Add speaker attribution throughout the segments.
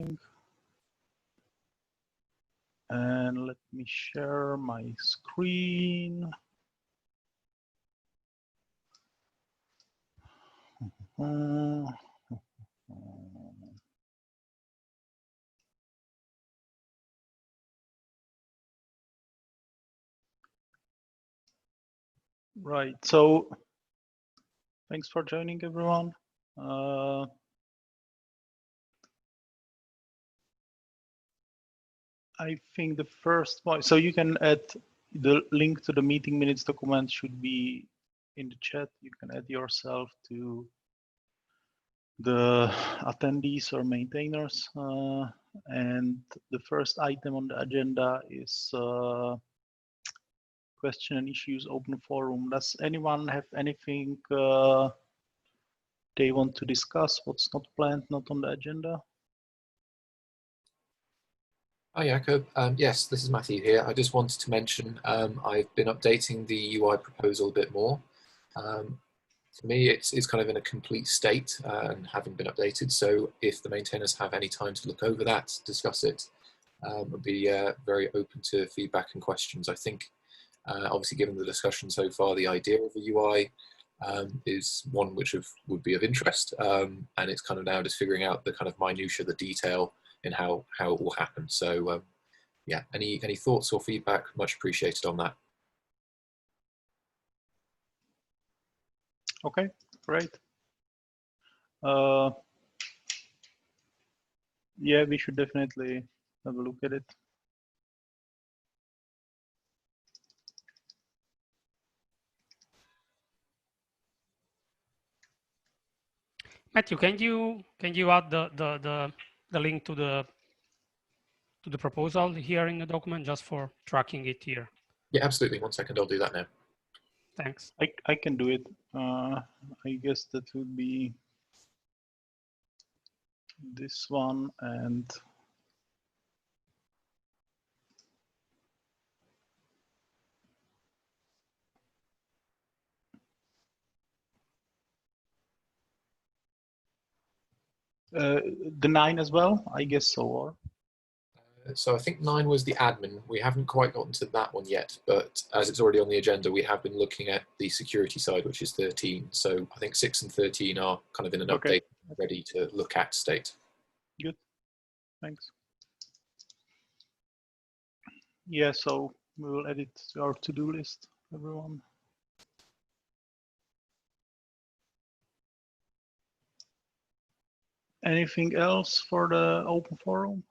Speaker 1: And let me share my screen. Right, so thanks for joining, everyone. I think the first one, so you can add the link to the meeting minutes document should be in the chat. You can add yourself to the attendees or maintainers. And the first item on the agenda is question and issues open forum. Does anyone have anything they want to discuss? What's not planned, not on the agenda?
Speaker 2: Hi, Jakob. Yes, this is Matthew here. I just wanted to mention I've been updating the UI proposal a bit more. To me, it's kind of in a complete state and having been updated. So if the maintainers have any time to look over that, discuss it, I'll be very open to feedback and questions. I think, obviously, given the discussion so far, the idea of a UI is one which would be of interest. And it's kind of now just figuring out the kind of minutiae, the detail, in how it will happen. So yeah, any thoughts or feedback, much appreciated on that.
Speaker 1: Okay, great. Yeah, we should definitely have a look at it.
Speaker 3: Matthew, can you add the link to the proposal here in the document just for tracking it here?
Speaker 2: Yeah, absolutely. 1 second, I'll do that now.
Speaker 3: Thanks.
Speaker 1: I can do it. I guess that would be this one and the 9 as well, I guess so. Or
Speaker 2: so I think 9 was the admin. We haven't quite gotten to that one yet, but as it's already on the agenda, we have been looking at the security side, which is 13. So I think 6 and 13 are kind of in an update, ready to look at state.
Speaker 1: Good, thanks. Yeah, so we will add it to our to-do list, everyone. Anything else for the open forum?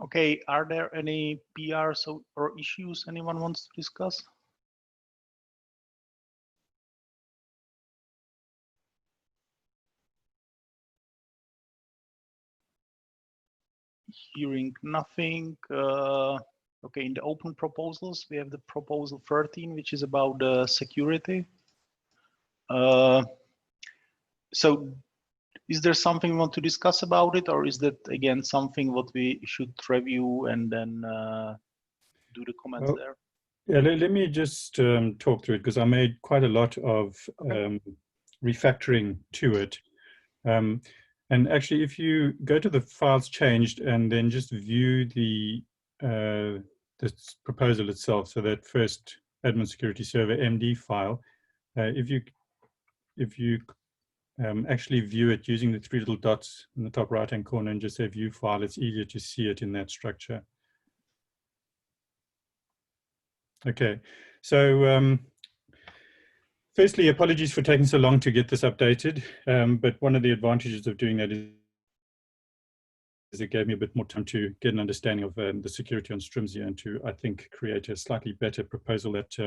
Speaker 1: Okay, are there any PRs or issues anyone wants to discuss? Hearing nothing. Okay, in the open proposals, we have the proposal 13, which is about the security. So is there something you want to discuss about it, or is that again something what we should review and then do the comments there?
Speaker 4: Yeah, let me just talk through it, because I made quite a lot of refactoring to it. And actually, if you go to the files changed and then just view the proposal itself, so that first admin security server MD file, if you actually view it using the 3 little dots in the top right-hand corner and just say view file, it's easier to see it in that structure. Okay, so firstly, apologies for taking so long to get this updated, but one of the advantages of doing that is it gave me a bit more time to get an understanding of the security on Strimzi and to, I think, create a slightly better proposal that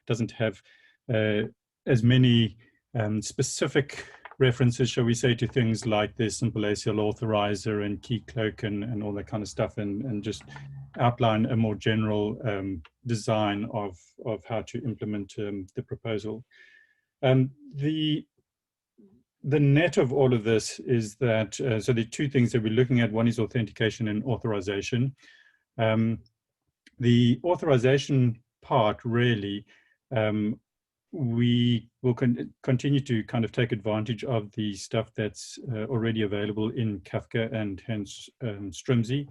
Speaker 4: doesn't have as many specific references, shall we say, to things like the simple ACL authorizer and key cloak and all that kind of stuff, and just outline a more general design of how to implement the proposal. The net of all of this is that, so the 2 things that we're looking at, one is authentication and authorization. The authorization part really we will continue to kind of take advantage of the stuff that's already available in Kafka and hence Strimzi.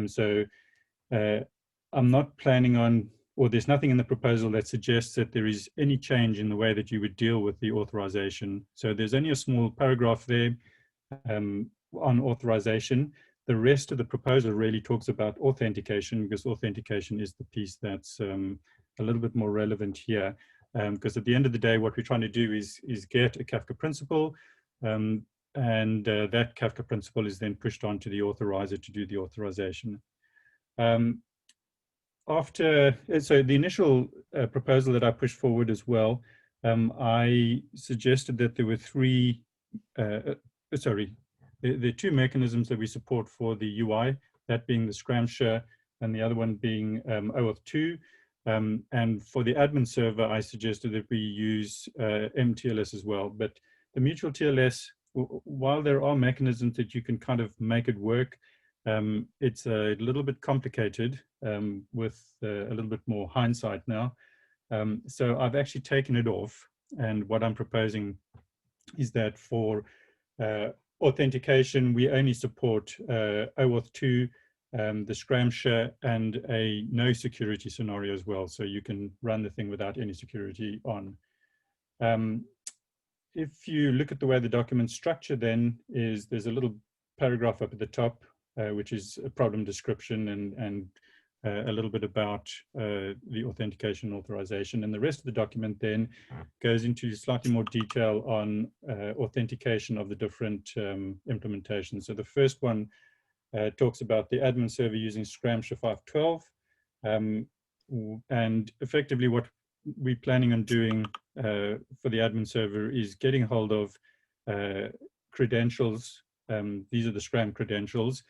Speaker 4: So I'm not planning on, or there's nothing in the proposal that suggests that there is any change in the way that you would deal with the authorization. So there's only a small paragraph there on authorization. The rest of the proposal really talks about authentication, because authentication is the piece that's a little bit more relevant here. Because at the end of the day, what we're trying to do is get a Kafka principal, and that Kafka principal is then pushed on to the authorizer to do the authorization. So the initial proposal that I pushed forward as well, I suggested that there were there are two mechanisms that we support for the UI, that being the Scramsha and the other one being Oauth 2. And for the admin server, I suggested that we use MTLS as well. But the mutual TLS, while there are mechanisms that you can kind of make it work, it's a little bit complicated with a little bit more hindsight now. So I've actually taken it off. And what I'm proposing is that for authentication, we only support Oauth 2, the Scramsha, and a no security scenario as well. So you can run the thing without any security on. If you look at the way the document structure then is, there's a little paragraph up at the top, which is a problem description and a little bit about the authentication authorization. And the rest of the document then goes into slightly more detail on authentication of the different implementations. So the first one talks about the admin server using Scramsha 512. And effectively what we're planning on doing for the admin server is getting hold of credentials. These are the Scram credentials,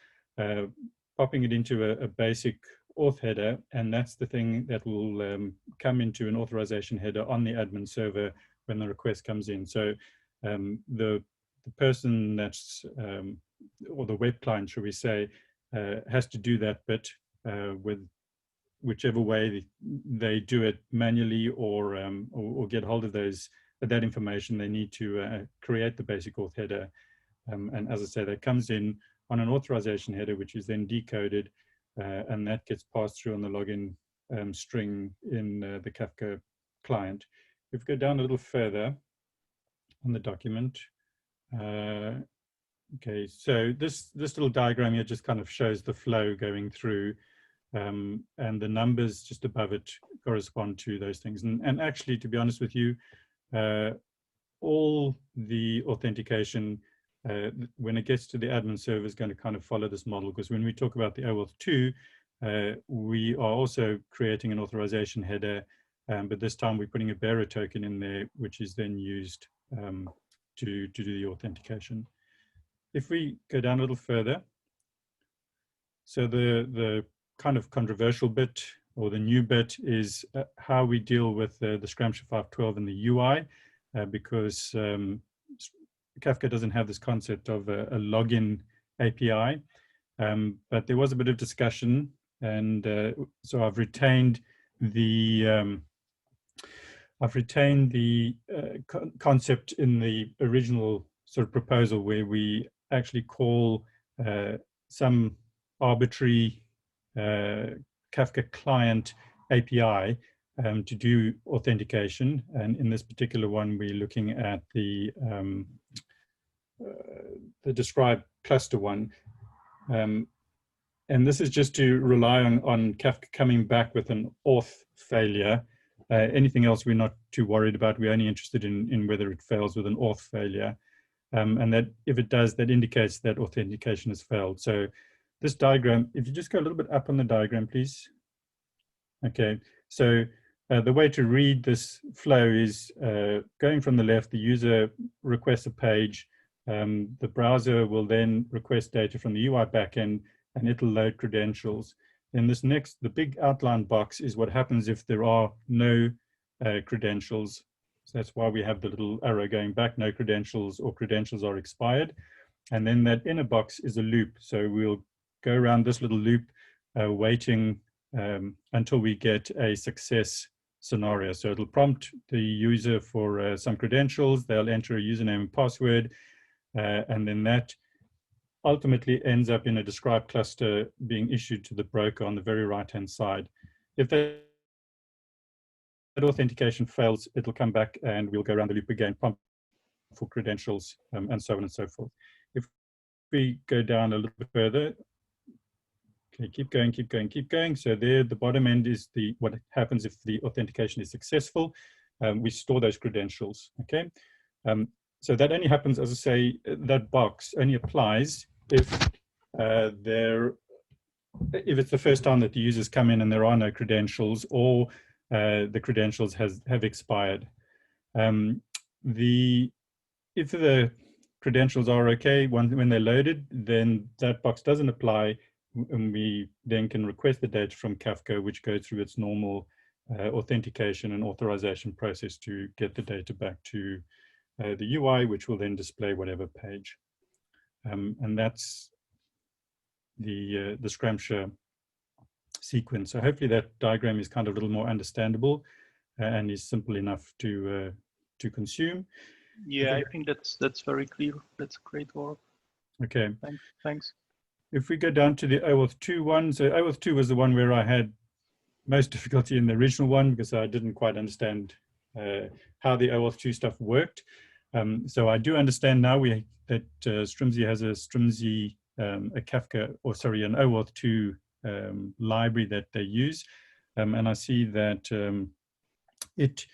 Speaker 4: popping it into a basic auth header, and that's the thing that will come into an authorization header on the admin server when the request comes in. So the person that's, or the web client, should we say, has to do that bit with whichever way they do it manually or get hold of that information. They need to create the basic auth header. And as I say, that comes in on an authorization header, which is then decoded, and that gets passed through on the login string in the Kafka client. If we go down a little further on the document, okay, so this little diagram here just kind of shows the flow going through, and the numbers just above it correspond to those things. And actually, to be honest with you, all the authentication, when it gets to the admin server, is going to kind of follow this model, because when we talk about the Oauth 2, we are also creating an authorization header, but this time we're putting a bearer token in there, which is then used to do the authentication. If we go down a little further, so the kind of controversial bit, or the new bit, is how we deal with the Scramsha 512 in the UI, because Kafka doesn't have this concept of a login API, but there was a bit of discussion, and so I've retained the concept in the original sort of proposal, where we actually call some arbitrary Kafka client API to do authentication. And in this particular one, we're looking at the described cluster one. And this is just to rely on Kafka coming back with an auth failure. Anything else we're not too worried about. We're only interested in whether it fails with an auth failure. And that if it does, that indicates that authentication has failed. So this diagram, if you just go a little bit up on the diagram, please. Okay, so the way to read this flow is going from the left, the user requests a page, the browser will then request data from the UI backend, and it'll load credentials. Then this next, the big outline box, is what happens if there are no credentials. So that's why we have the little arrow going back, no credentials, or credentials are expired. And then that inner box is a loop. So we'll go around this little loop, waiting until we get a success scenario. So it'll prompt the user for some credentials. They'll enter a username and password, and then that ultimately ends up in a described cluster being issued to the broker on the very right-hand side. If that authentication fails, it'll come back and we'll go around the loop again, prompt for credentials, and so on and so forth. If we go down a little bit further, okay, keep going, keep going, keep going. So there, the bottom end is what happens if the authentication is successful. We store those credentials, okay? So that only happens, as I say, that box only applies if it's the first time that the users come in and there are no credentials, or the credentials have expired. If the credentials are okay when they're loaded, then that box doesn't apply, and we then can request the data from Kafka, which goes through its normal authentication and authorization process to get the data back to the UI, which will then display whatever page. And that's the Scramsha sequence. So hopefully that diagram is kind of a little more understandable and is simple enough to consume.
Speaker 1: Yeah, I think that's very clear. That's great work.
Speaker 4: Okay.
Speaker 1: Thanks.
Speaker 4: If we go down to the Oauth 2 one, so Oauth 2 was the one where I had most difficulty in the original one because I didn't quite understand how the Oauth 2 stuff worked. So I do understand now that Strimzi has a Strimzi, a Kafka, or sorry, an Oauth 2 library that they use. And I see that it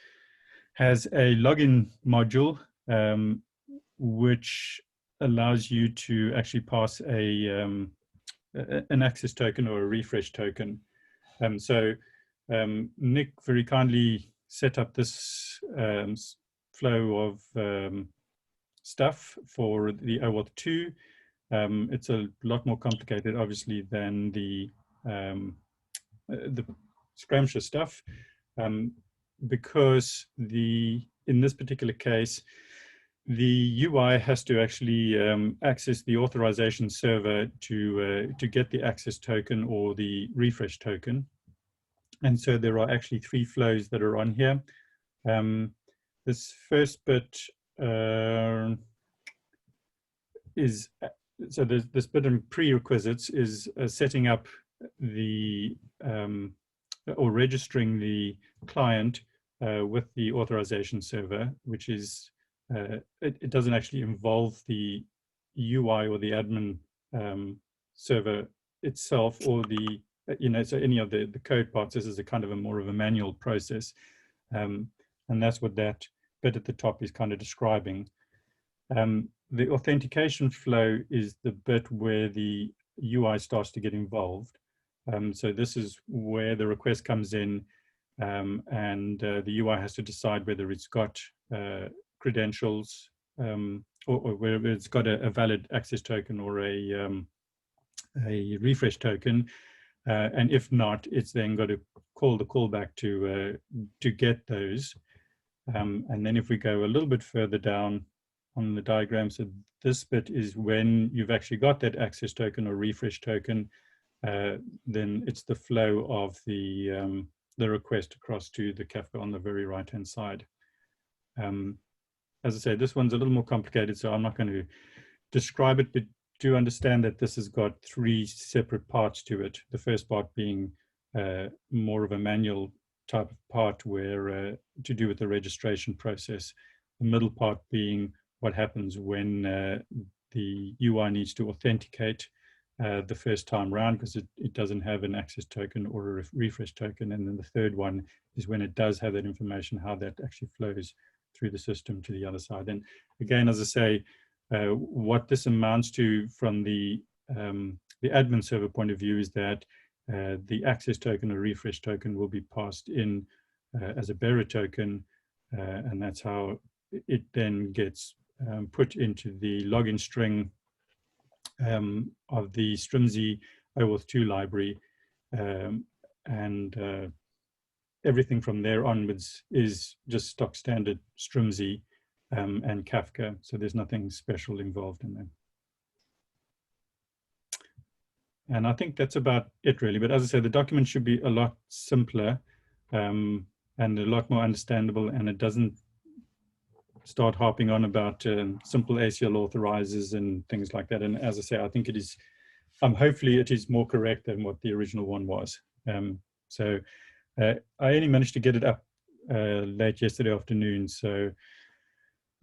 Speaker 4: has a login module which allows you to actually pass an access token or a refresh token. So Nick very kindly set up this flow of stuff for the Oauth 2. It's a lot more complicated, obviously, than the Scramsha stuff, because in this particular case, the UI has to actually access the authorization server to get the access token or the refresh token. And so there are actually 3 flows that are on here. This first bit is, so this bit in prerequisites is setting up the, or registering the client with the authorization server, which is, it doesn't actually involve the UI or the admin server itself, or the, so any of the code parts. This is a kind of a more of a manual process. And that's what that bit at the top is kind of describing. The authentication flow is the bit where the UI starts to get involved. So this is where the request comes in, and the UI has to decide whether it's got credentials, or whether it's got a valid access token or a refresh token. And if not, it's then got to call the callback to get those. And then if we go a little bit further down on the diagram, so this bit is when you've actually got that access token or refresh token, then it's the flow of the request across to the Kafka on the very right-hand side. As I say, this one's a little more complicated, so I'm not going to describe it, but do understand that this has got 3 separate parts to it. The first part being more of a manual type of part where to do with the registration process. The middle part being what happens when the UI needs to authenticate the first time round, because it doesn't have an access token or a refresh token. And then the third one is when it does have that information, how that actually flows through the system to the other side. And again, as I say, what this amounts to from the admin server point of view is that the access token or refresh token will be passed in as a bearer token, and that's how it then gets put into the login string of the Strimzi Oauth 2 library, and everything from there onwards is just stock standard Strimzi and Kafka, so there's nothing special involved in them. And I think that's about it, really. But as I said, the document should be a lot simpler. and a lot more understandable, and it doesn't start harping on about simple ACL authorizers and things like that. And as I say, I think it is, hopefully it is more correct than what the original one was. So I only managed to get it up late yesterday afternoon, so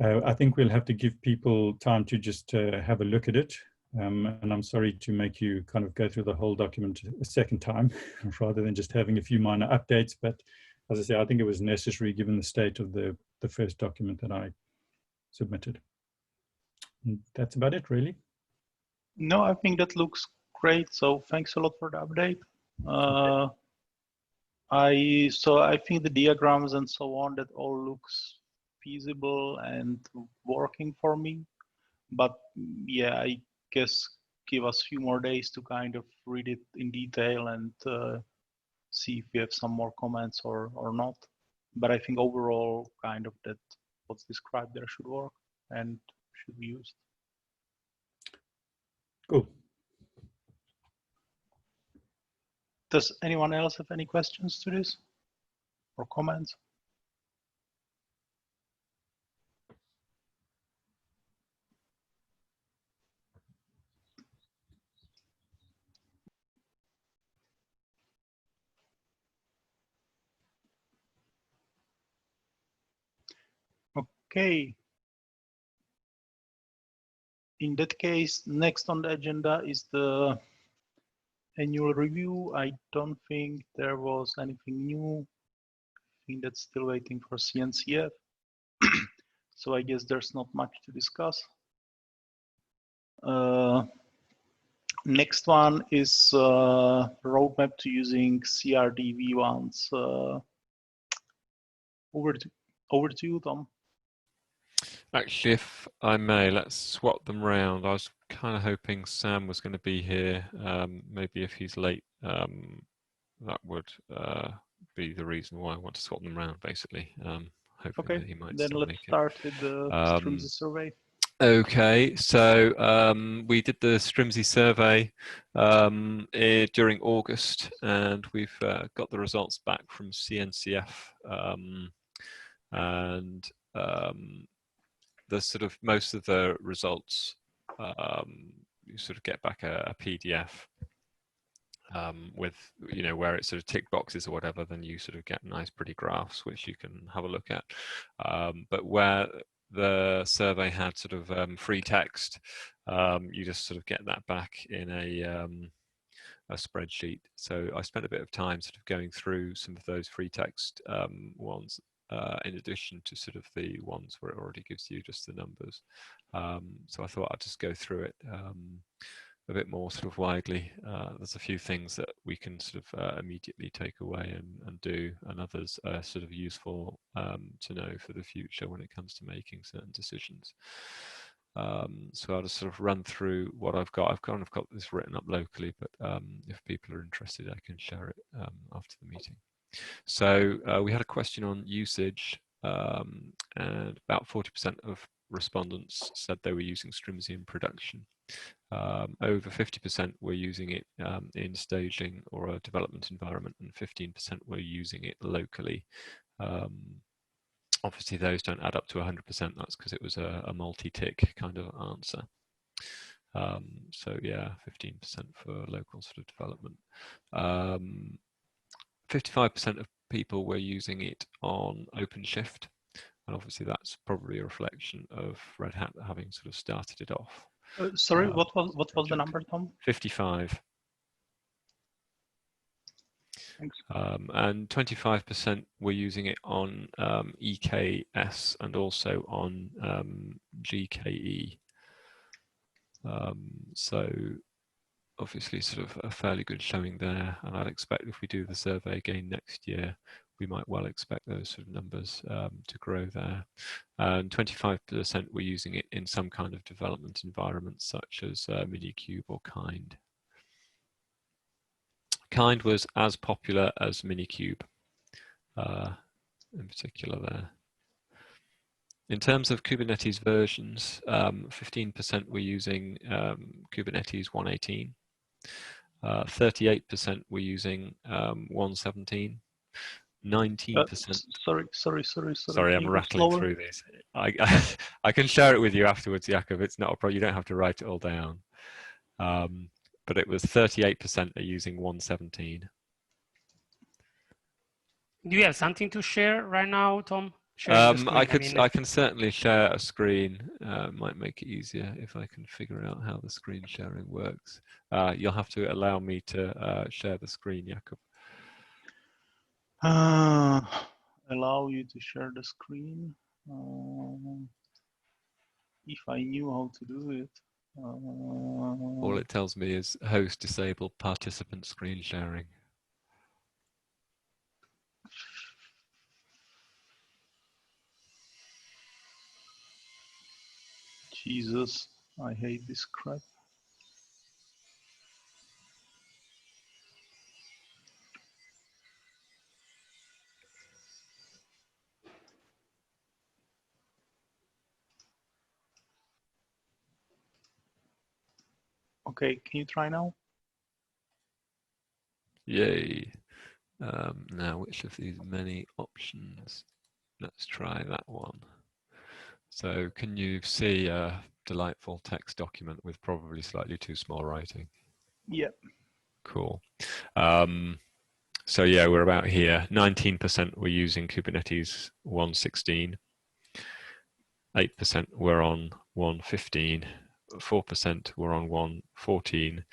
Speaker 4: I think we'll have to give people time to just have a look at it. And I'm sorry to make you kind of go through the whole document a second time rather than just having a few minor updates. But as I say, I think it was necessary given the state of the first document that I submitted. And that's about it, really.
Speaker 1: No, I think that looks great. So thanks a lot for the update. I think the diagrams and so on, that all looks feasible and working for me. But yeah, I guess give us a few more days to kind of read it in detail and see if we have some more comments or not. But I think overall, kind of that what's described there should work and should be used.
Speaker 4: Cool.
Speaker 1: Does anyone else have any questions to this or comments? Okay. In that case, next on the agenda is the annual review. I don't think there was anything new. I think that's still waiting for CNCF. So I guess there's not much to discuss. Next one is roadmap to using CRD V1s. Over to you, Tom.
Speaker 5: Actually, if I may, let's swap them round. I was kind of hoping Sam was going to be here. Maybe if he's late, that would be the reason why I want to swap them around, basically. Hoping that he might
Speaker 1: then
Speaker 5: still
Speaker 1: let's
Speaker 5: make
Speaker 1: start with the Strimzi survey.
Speaker 5: Okay, so we did the Strimzi survey during August, and we've got the results back from CNCF, and the sort of most of the results you sort of get back a PDF with, you know, where it sort of tick boxes or whatever. Then you sort of get nice pretty graphs which you can have a look at, but where the survey had sort of free text, you just sort of get that back in a spreadsheet. So I spent a bit of time sort of going through some of those free text ones, in addition to sort of the ones where it already gives you just the numbers. So I thought I'd just go through it a bit more sort of widely. There's a few things that we can sort of immediately take away and do, and others are sort of useful to know for the future when it comes to making certain decisions. So I'll just sort of run through what I've got. I've kind of got this written up locally, but if people are interested, I can share it after the meeting. So we had a question on usage, and about 40% of respondents said they were using Strimzi in production. Over 50% were using it in staging or a development environment, and 15% were using it locally. Obviously, those don't add up to 100%. That's because it was a multi-tick kind of answer. So yeah, 15% for local sort of development. 55% of people were using it on OpenShift, and obviously that's probably a reflection of Red Hat having sort of started it off.
Speaker 1: Sorry, what was the number, Tom?
Speaker 5: 55.
Speaker 1: Thanks.
Speaker 5: And 25% were using it on EKS and also on GKE. So obviously sort of a fairly good showing there, and I'd expect if we do the survey again next year, we might well expect those sort of numbers to grow there. And 25% were using it in some kind of development environment, such as Minikube or Kind. Kind was as popular as Minikube in particular there. In terms of Kubernetes versions, 15% were using Kubernetes 1.18. 38% were using 1.17. 19%.
Speaker 1: Sorry.
Speaker 5: I'm rattling through this. I can share it with you afterwards, Jakub. It's not a problem. You don't have to write it all down. But it was 38% are using 1.17.
Speaker 3: Do you have something to share right now, Tom? I
Speaker 5: can certainly share a screen. Might make it easier if I can figure out how the screen sharing works. You'll have to allow me to share the screen, Jakub.
Speaker 1: Allow you to share the screen. If I knew how to do it.
Speaker 5: All it tells me is host disabled participant screen sharing.
Speaker 1: Jesus, I hate this crap. Okay, can you try now?
Speaker 5: Yay. Now, which of these many options? Let's try that one. So can you see a delightful text document with probably slightly too small writing?
Speaker 1: Yeah.
Speaker 5: Cool. So yeah, we're about here. 19% were using Kubernetes 1.16. 8% were on 1.15. 4% were on 1.14.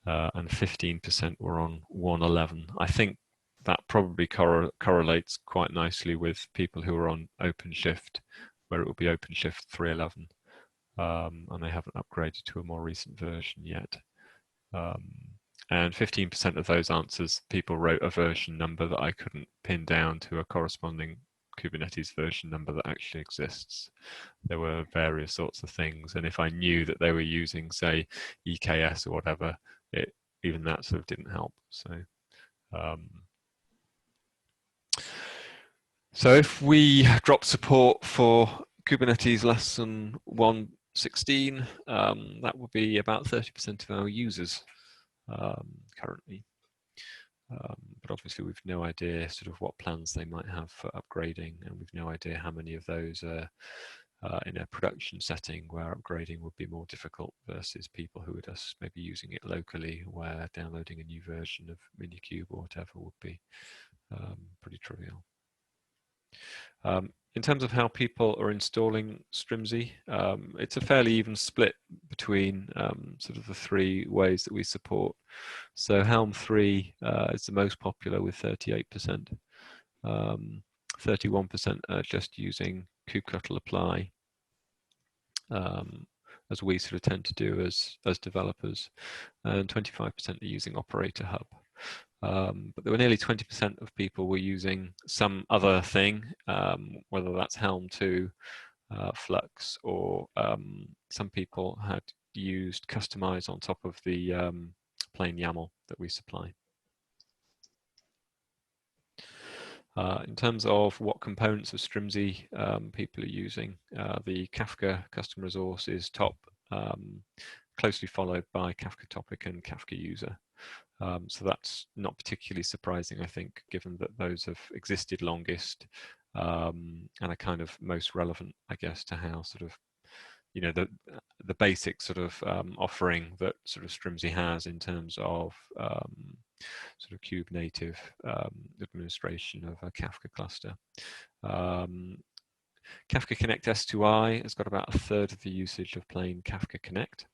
Speaker 5: And 15% were on 1.11. I think that probably correlates quite nicely with people who are on OpenShift, where it will be OpenShift 3.11, and they haven't upgraded to a more recent version yet. And 15% of those answers, people wrote a version number that I couldn't pin down to a corresponding Kubernetes version number that actually exists. There were various sorts of things, and if I knew that they were using, say, EKS or whatever, even that sort of didn't help. So if we drop support for Kubernetes less than 1.16, that would be about 30% of our users currently. But obviously we've no idea sort of what plans they might have for upgrading, and we've no idea how many of those are in a production setting where upgrading would be more difficult versus people who are just maybe using it locally, where downloading a new version of Minikube or whatever would be pretty trivial. In terms of how people are installing Strimzi, it's a fairly even split between sort of the three ways that we support. So Helm 3 is the most popular with 38%. 31% are just using kubectl apply, as we sort of tend to do as developers, and 25% are using Operator Hub. But there were nearly 20% of people were using some other thing, whether that's Helm 2, Flux, or some people had used Customize on top of the plain YAML that we supply. In terms of what components of Strimzi people are using, the Kafka custom resource is top, closely followed by Kafka topic and Kafka user. So that's not particularly surprising, I think, given that those have existed longest and are kind of most relevant, I guess, to how sort of, you know, the basic sort of offering that sort of Strimzi has in terms of sort of kube native administration of a Kafka cluster. Kafka Connect S2I has got about 1/3 of the usage of plain Kafka Connect.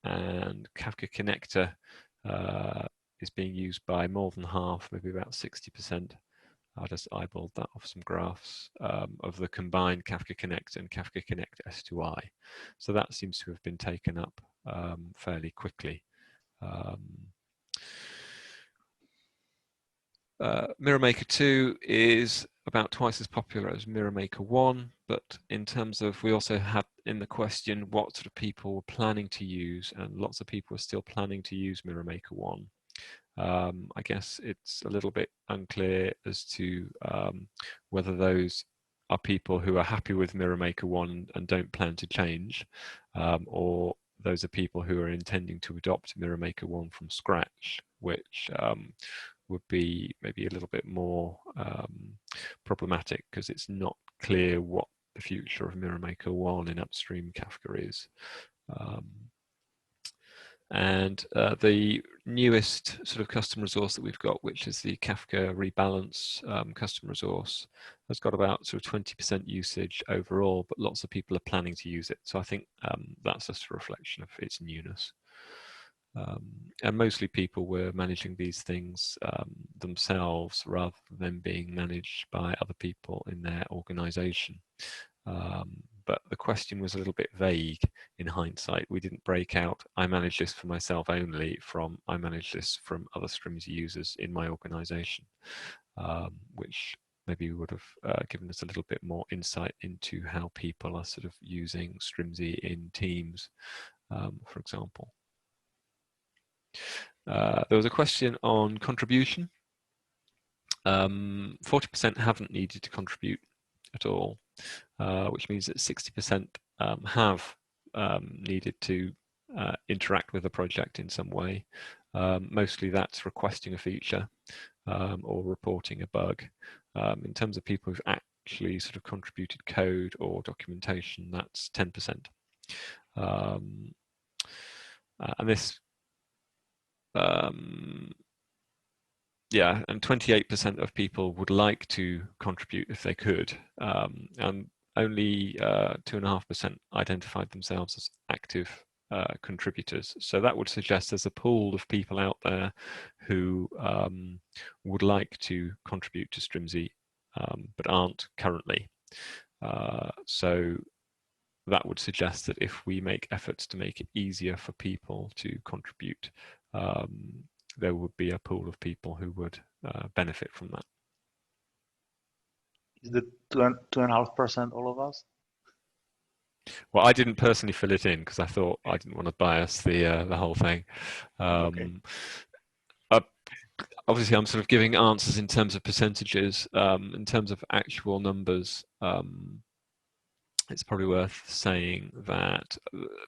Speaker 5: And Kafka Connector is being used by more than half, maybe about 60%. I just eyeballed that off some graphs of the combined Kafka Connect and Kafka Connect S2I. So that seems to have been taken up fairly quickly. MirrorMaker 2 is about twice as popular as MirrorMaker 1, but in terms of, we also had in the question what sort of people were planning to use, and lots of people are still planning to use MirrorMaker 1. I guess it's a little bit unclear as to whether those are people who are happy with MirrorMaker 1 and don't plan to change, or those are people who are intending to adopt MirrorMaker 1 from scratch, which would be maybe a little bit more problematic, because it's not clear what the future of MirrorMaker 1 in upstream Kafka is. And the newest sort of custom resource that we've got, which is the Kafka Rebalance custom resource, has got about sort of 20% usage overall, but lots of people are planning to use it. So I think that's just a reflection of its newness. And mostly people were managing these things themselves rather than being managed by other people in their organization. But the question was a little bit vague in hindsight. We didn't break out, I manage this for myself only, from I manage this from other Strimzi users in my organization, which maybe would have given us a little bit more insight into how people are sort of using Strimzi in teams, for example. There was a question on contribution. 40% haven't needed to contribute at all, which means that 60% have needed to interact with the project in some way. Mostly that's requesting a feature or reporting a bug. In terms of people who've actually sort of contributed code or documentation, that's 10%. And this yeah, and 28% of people would like to contribute if they could, and only 2.5% identified themselves as active contributors. So that would suggest there's a pool of people out there who would like to contribute to Strimzi, but aren't currently. So that would suggest that if we make efforts to make it easier for people to contribute, there would be a pool of people who would benefit from that.
Speaker 1: Is the 2.5% all of us?
Speaker 5: Well, I didn't personally fill it in because I thought I didn't want to bias the whole thing.
Speaker 1: Okay.
Speaker 5: Obviously, I'm sort of giving answers in terms of percentages. In terms of actual numbers, it's probably worth saying that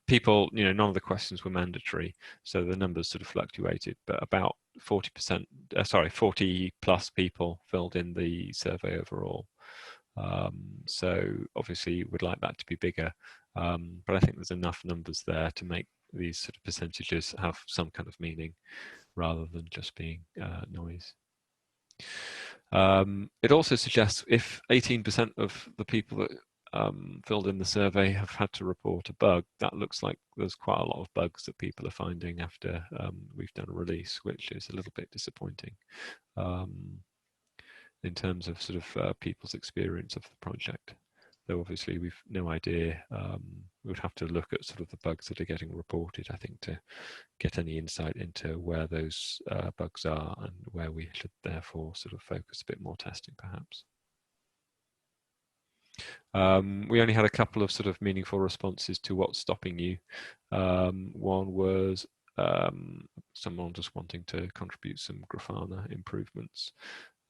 Speaker 5: people, none of the questions were mandatory, so the numbers sort of fluctuated, but about 40%, 40 plus people filled in the survey overall. So obviously we'd like that to be bigger, but I think there's enough numbers there to make these sort of percentages have some kind of meaning rather than just being noise. It also suggests if 18% of the people that filled in the survey have had to report a bug, that looks like there's quite a lot of bugs that people are finding after we've done a release, which is a little bit disappointing in terms of sort of people's experience of the project. Though obviously we've no idea, we would have to look at sort of the bugs that are getting reported, I think, to get any insight into where those bugs are and where we should therefore sort of focus a bit more testing perhaps. We only had a couple of sort of meaningful responses to what's stopping you. One was someone just wanting to contribute some Grafana improvements.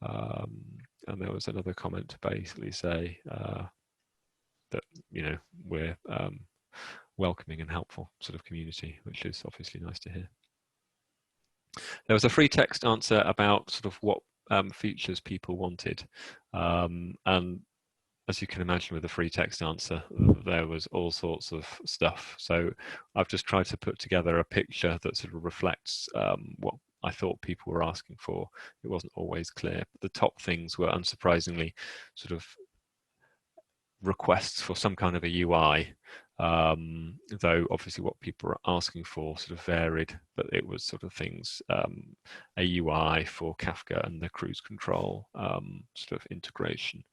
Speaker 5: And there was another comment to basically say that, we're welcoming and helpful sort of community, which is obviously nice to hear. There was a free text answer about sort of what features people wanted. And as you can imagine with a free text answer, there was all sorts of stuff. So I've just tried to put together a picture that sort of reflects what I thought people were asking for. It wasn't always clear. But the top things were unsurprisingly sort of requests for some kind of a UI, though obviously what people were asking for sort of varied, but it was sort of things, a UI for Kafka and the cruise control sort of integration,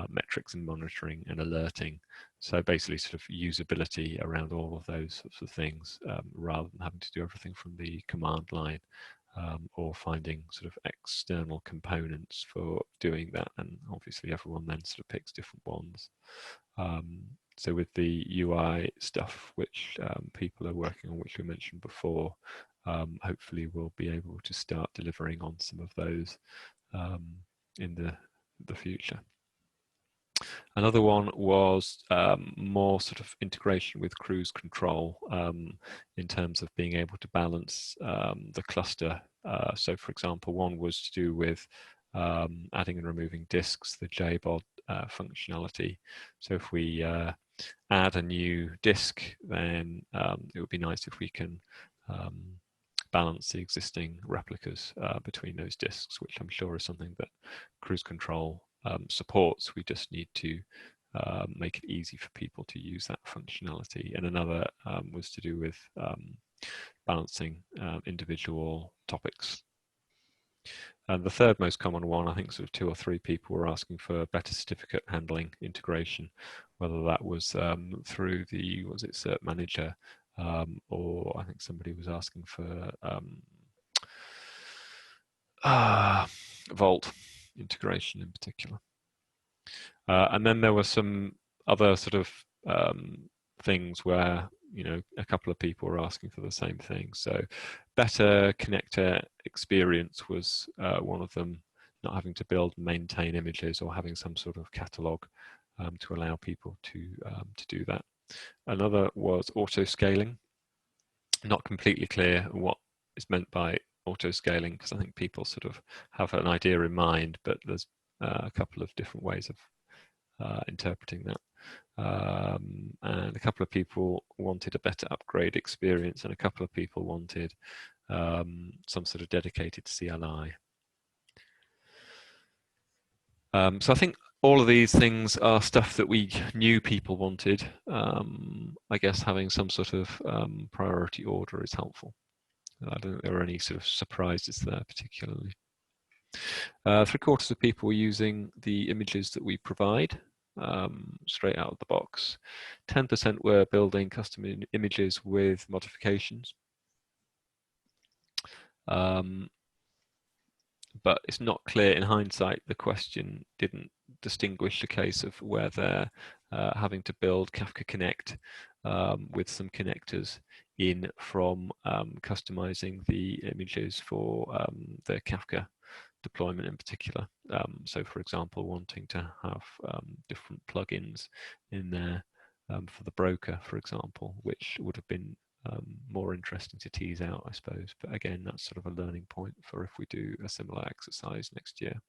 Speaker 5: metrics and monitoring and alerting. So basically sort of usability around all of those sorts of things, rather than having to do everything from the command line, or finding sort of external components for doing that. And obviously everyone then sort of picks different ones. So with the UI stuff, which people are working on, which we mentioned before, hopefully we'll be able to start delivering on some of those in the future. Another one was more sort of integration with cruise control in terms of being able to balance the cluster. So for example, one was to do with adding and removing disks, the JBOD functionality. So if we add a new disk, then it would be nice if we can balance the existing replicas between those disks, which I'm sure is something that cruise control supports. We just need to make it easy for people to use that functionality. And another was to do with balancing individual topics. And the third most common one, I think sort of 2 or 3 people were asking for better certificate handling integration, whether that was through the, was it Cert Manager, or I think somebody was asking for Vault integration in particular. And then there were some other sort of things where, you know, a couple of people were asking for the same thing. So better connector experience was one of them, not having to build and maintain images or having some sort of catalog to allow people to do that. Another was auto scaling. Not completely clear what is meant by auto scaling, because I think people sort of have an idea in mind, but there's a couple of different ways of interpreting that. And a couple of people wanted a better upgrade experience, and a couple of people wanted some sort of dedicated CLI. So I think all of these things are stuff that we knew people wanted. I guess having some sort of priority order is helpful. I don't think there are any sort of surprises there particularly. 3/4 of people were using the images that we provide straight out of the box. 10% were building custom images with modifications. But it's not clear in hindsight, the question didn't distinguish a case of where they're having to build Kafka Connect with some connectors in from customizing the images for the Kafka deployment in particular. So for example, wanting to have different plugins in there for the broker, for example, which would have been more interesting to tease out, I suppose. But again, that's sort of a learning point for if we do a similar exercise next year.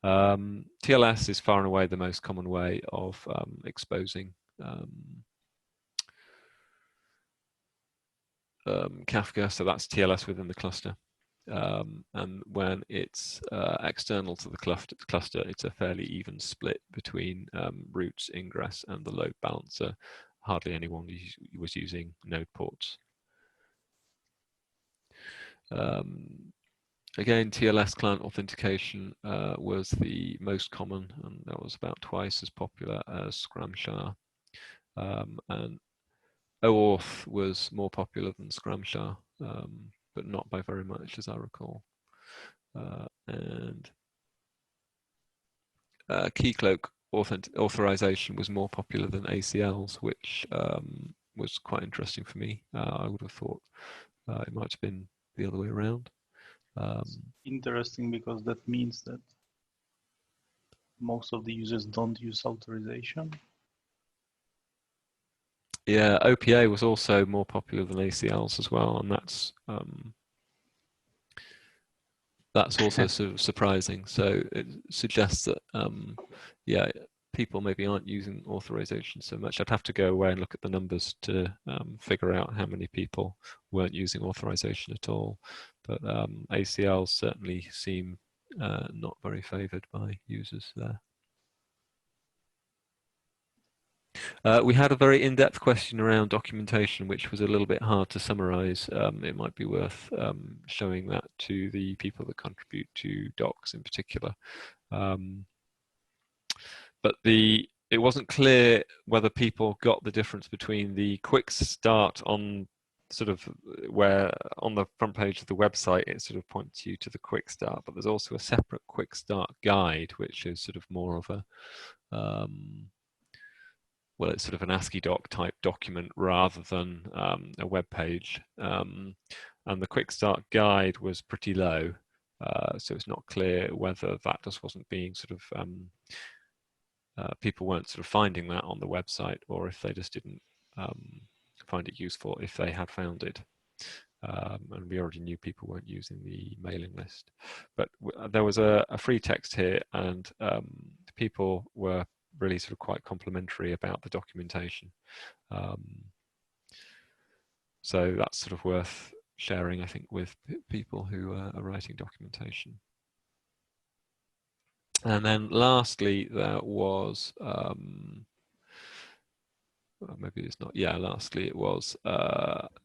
Speaker 5: TLS is far and away the most common way of exposing Kafka, so that's TLS within the cluster. And when it's external to the cluster, it's a fairly even split between routes, ingress, and the load balancer. Hardly anyone was using node ports. Again, TLS client authentication was the most common, and that was about twice as popular as Scramshar. And Oauth was more popular than Scramshar, but not by very much, as I recall. And Keycloak authorization was more popular than ACLs, which was quite interesting for me. I would have thought it might have been the other way around.
Speaker 1: Interesting, because that means that most of the users don't use authorization.
Speaker 5: Yeah, OPA was also more popular than ACLs as well, and that's also sort of surprising. So it suggests that yeah, people maybe aren't using authorization so much. I'd have to go away and look at the numbers to figure out how many people weren't using authorization at all. But ACLs certainly seem not very favored by users there. We had a very in-depth question around documentation, which was a little bit hard to summarize. It might be worth showing that to the people that contribute to docs in particular. But it wasn't clear whether people got the difference between the quick start on sort of where on the front page of the website, it sort of points you to the quick start, but there's also a separate quick start guide, which is sort of more of a, well, it's sort of an ASCII doc type document rather than a web page. And the quick start guide was pretty low. So it's not clear whether that just wasn't being sort of people weren't sort of finding that on the website, or if they just didn't find it useful if they had found it. And we already knew people weren't using the mailing list. But there was a free text here, and people were really sort of quite complimentary about the documentation. So that's sort of worth sharing, I think, with people who are writing documentation. And then lastly, there was, maybe it's not, yeah, lastly it was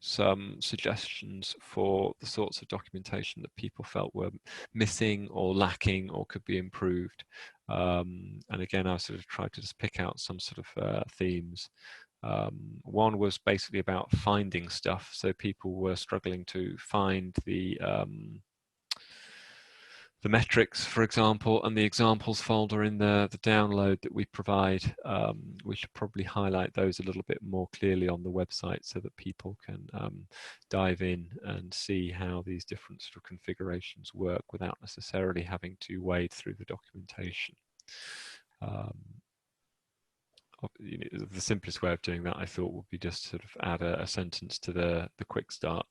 Speaker 5: some suggestions for the sorts of documentation that people felt were missing or lacking or could be improved. And again, I sort of tried to just pick out some sort of themes. One was basically about finding stuff. So people were struggling to find the metrics, for example, and the examples folder in the download that we provide. We should probably highlight those a little bit more clearly on the website so that people can dive in and see how these different sort of configurations work without necessarily having to wade through the documentation. You know, the simplest way of doing that, I thought, would be just sort of add a sentence to the quick start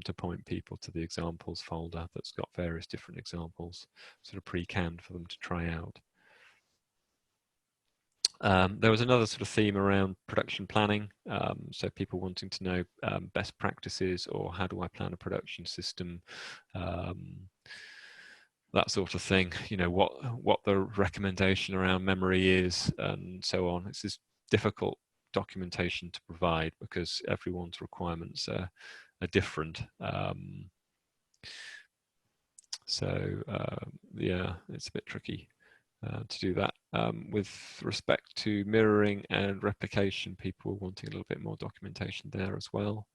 Speaker 5: to point people to the examples folder that's got various different examples sort of pre-canned for them to try out. There was another sort of theme around production planning, so people wanting to know best practices, or how do I plan a production system, that sort of thing, you know, what the recommendation around memory is and so on. It's this difficult documentation to provide because everyone's requirements are different. Yeah, it's a bit tricky to do that. With respect to mirroring and replication, people were wanting a little bit more documentation there as well.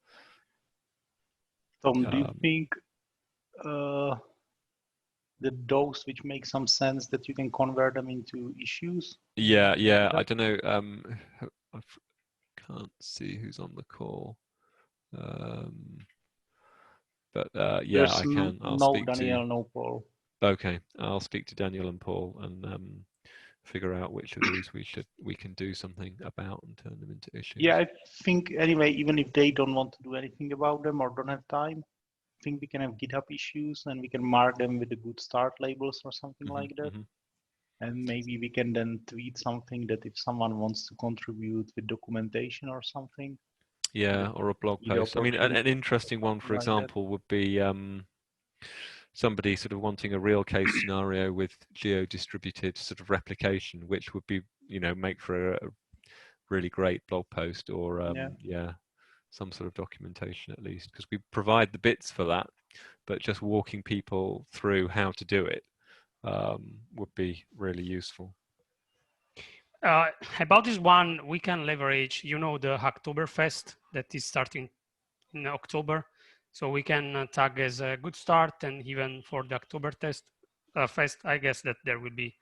Speaker 1: Tom, do you think that those which make some sense, that you can convert them into issues?
Speaker 5: Yeah, I don't know. I can't see who's on the call. But yeah,
Speaker 1: There's
Speaker 5: I can. I'll
Speaker 1: no
Speaker 5: speak
Speaker 1: Daniel,
Speaker 5: to.
Speaker 1: no Paul.
Speaker 5: Okay, I'll speak to Daniel and Paul and figure out which of these we can do something about and turn them into issues.
Speaker 1: Yeah, I think anyway, even if they don't want to do anything about them or don't have time, I think we can have GitHub issues and we can mark them with the good start labels or something like that. And maybe we can then tweet something that if someone wants to contribute with documentation or something.
Speaker 5: Yeah, or a blog post. I mean, an interesting one, for example, would be somebody sort of wanting a real case scenario with geo-distributed sort of replication, which would be, you know, make for a really great blog post, or yeah, some sort of documentation at least, because we provide the bits for that, but just walking people through how to do it would be really useful.
Speaker 3: About this one, we can leverage, you know, the Oktoberfest that is starting in October. So we can tag as a good start, and even for the Oktoberfest, I guess that there will be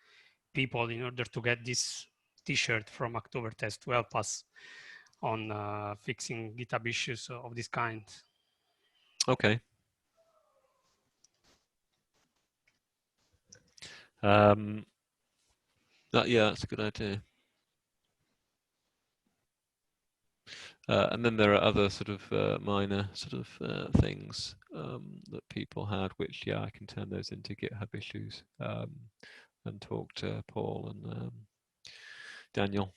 Speaker 3: people in order to get this T-shirt from Oktoberfest to help us on fixing GitHub issues of this kind.
Speaker 5: Okay. Yeah, that's a good idea. And then there are other sort of minor sort of things that people had, which, yeah, I can turn those into GitHub issues and talk to Paul and Daniel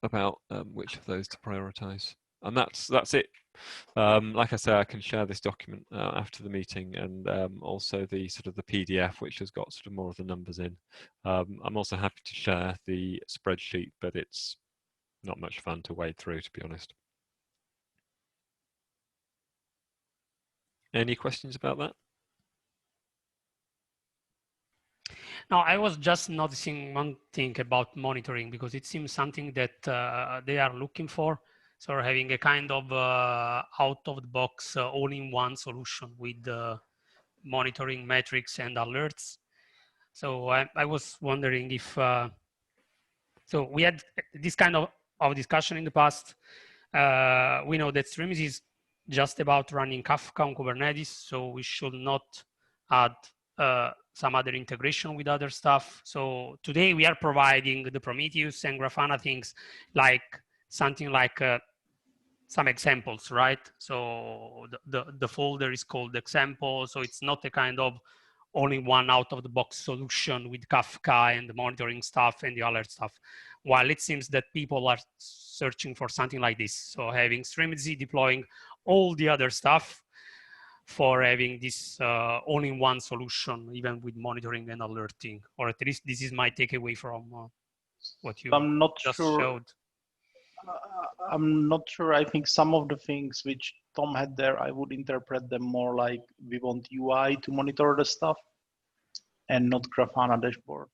Speaker 5: about which of those to prioritize. And that's it. Like I say, I can share this document after the meeting, and also the sort of the PDF, which has got sort of more of the numbers in. I'm also happy to share the spreadsheet, but it's not much fun to wade through, to be honest. Any questions about that?
Speaker 3: Now, I was just noticing one thing about monitoring, because it seems something that they are looking for. So having a kind of out-of-the-box all-in-one solution with monitoring metrics and alerts. So I was wondering if, so we had this kind of discussion in the past. We know that Strimzi is just about running Kafka on Kubernetes, so we should not add some other integration with other stuff. So today we are providing the Prometheus and Grafana things, like something like some examples, right? So the folder is called example. So it's not a kind of only one out of the box solution with Kafka and the monitoring stuff and the alert stuff. While it seems that people are searching for something like this. So having Strimzi deploying all the other stuff for having this all-in-one solution, even with monitoring and alerting, or at least this is my takeaway from what you
Speaker 1: I'm not
Speaker 3: just
Speaker 1: sure.
Speaker 3: showed.
Speaker 1: I'm not sure. I think some of the things which Tom had there, I would interpret them more like we want UI to monitor the stuff and not Grafana dashboard.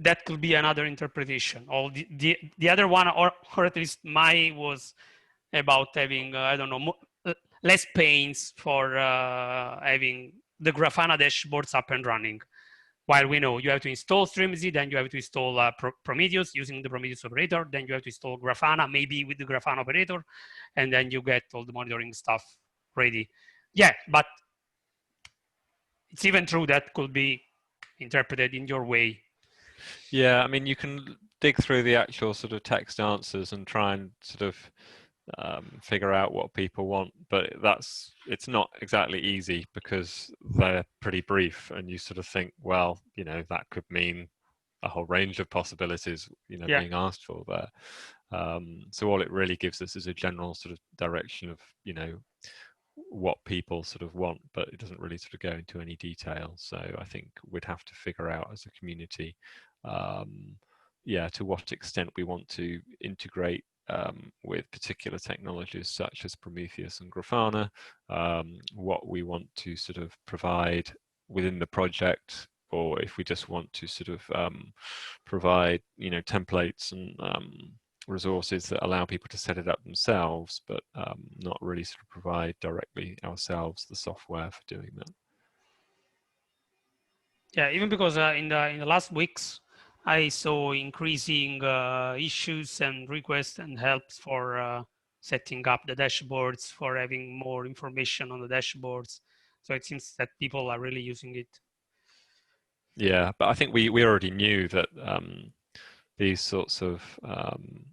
Speaker 3: That could be another interpretation. Or the other one, or at least my was about having, I don't know, less pains for having the Grafana dashboards up and running. While we know you have to install Strimzi, then you have to install Prometheus using the Prometheus operator, then you have to install Grafana, maybe with the Grafana operator, and then you get all the monitoring stuff ready. Yeah, but it's even true that could be interpreted in your way.
Speaker 5: Yeah, I mean, you can dig through the actual sort of text answers and try and sort of figure out what people want, but it's not exactly easy because they're pretty brief, and you sort of think, well, you know, that could mean a whole range of possibilities, you know, being asked for there. So all it really gives us is a general sort of direction of, you know, what people sort of want, but it doesn't really sort of go into any detail. So I think we'd have to figure out as a community, yeah, to what extent we want to integrate with particular technologies such as Prometheus and Grafana, what we want to sort of provide within the project, or if we just want to sort of provide, you know, templates and resources that allow people to set it up themselves, but not really sort of provide directly ourselves the software for doing that.
Speaker 3: Yeah, even because in the last weeks, I saw increasing issues and requests and helps for setting up the dashboards, for having more information on the dashboards. So it seems that people are really using it.
Speaker 5: Yeah, but I think we already knew that these sorts of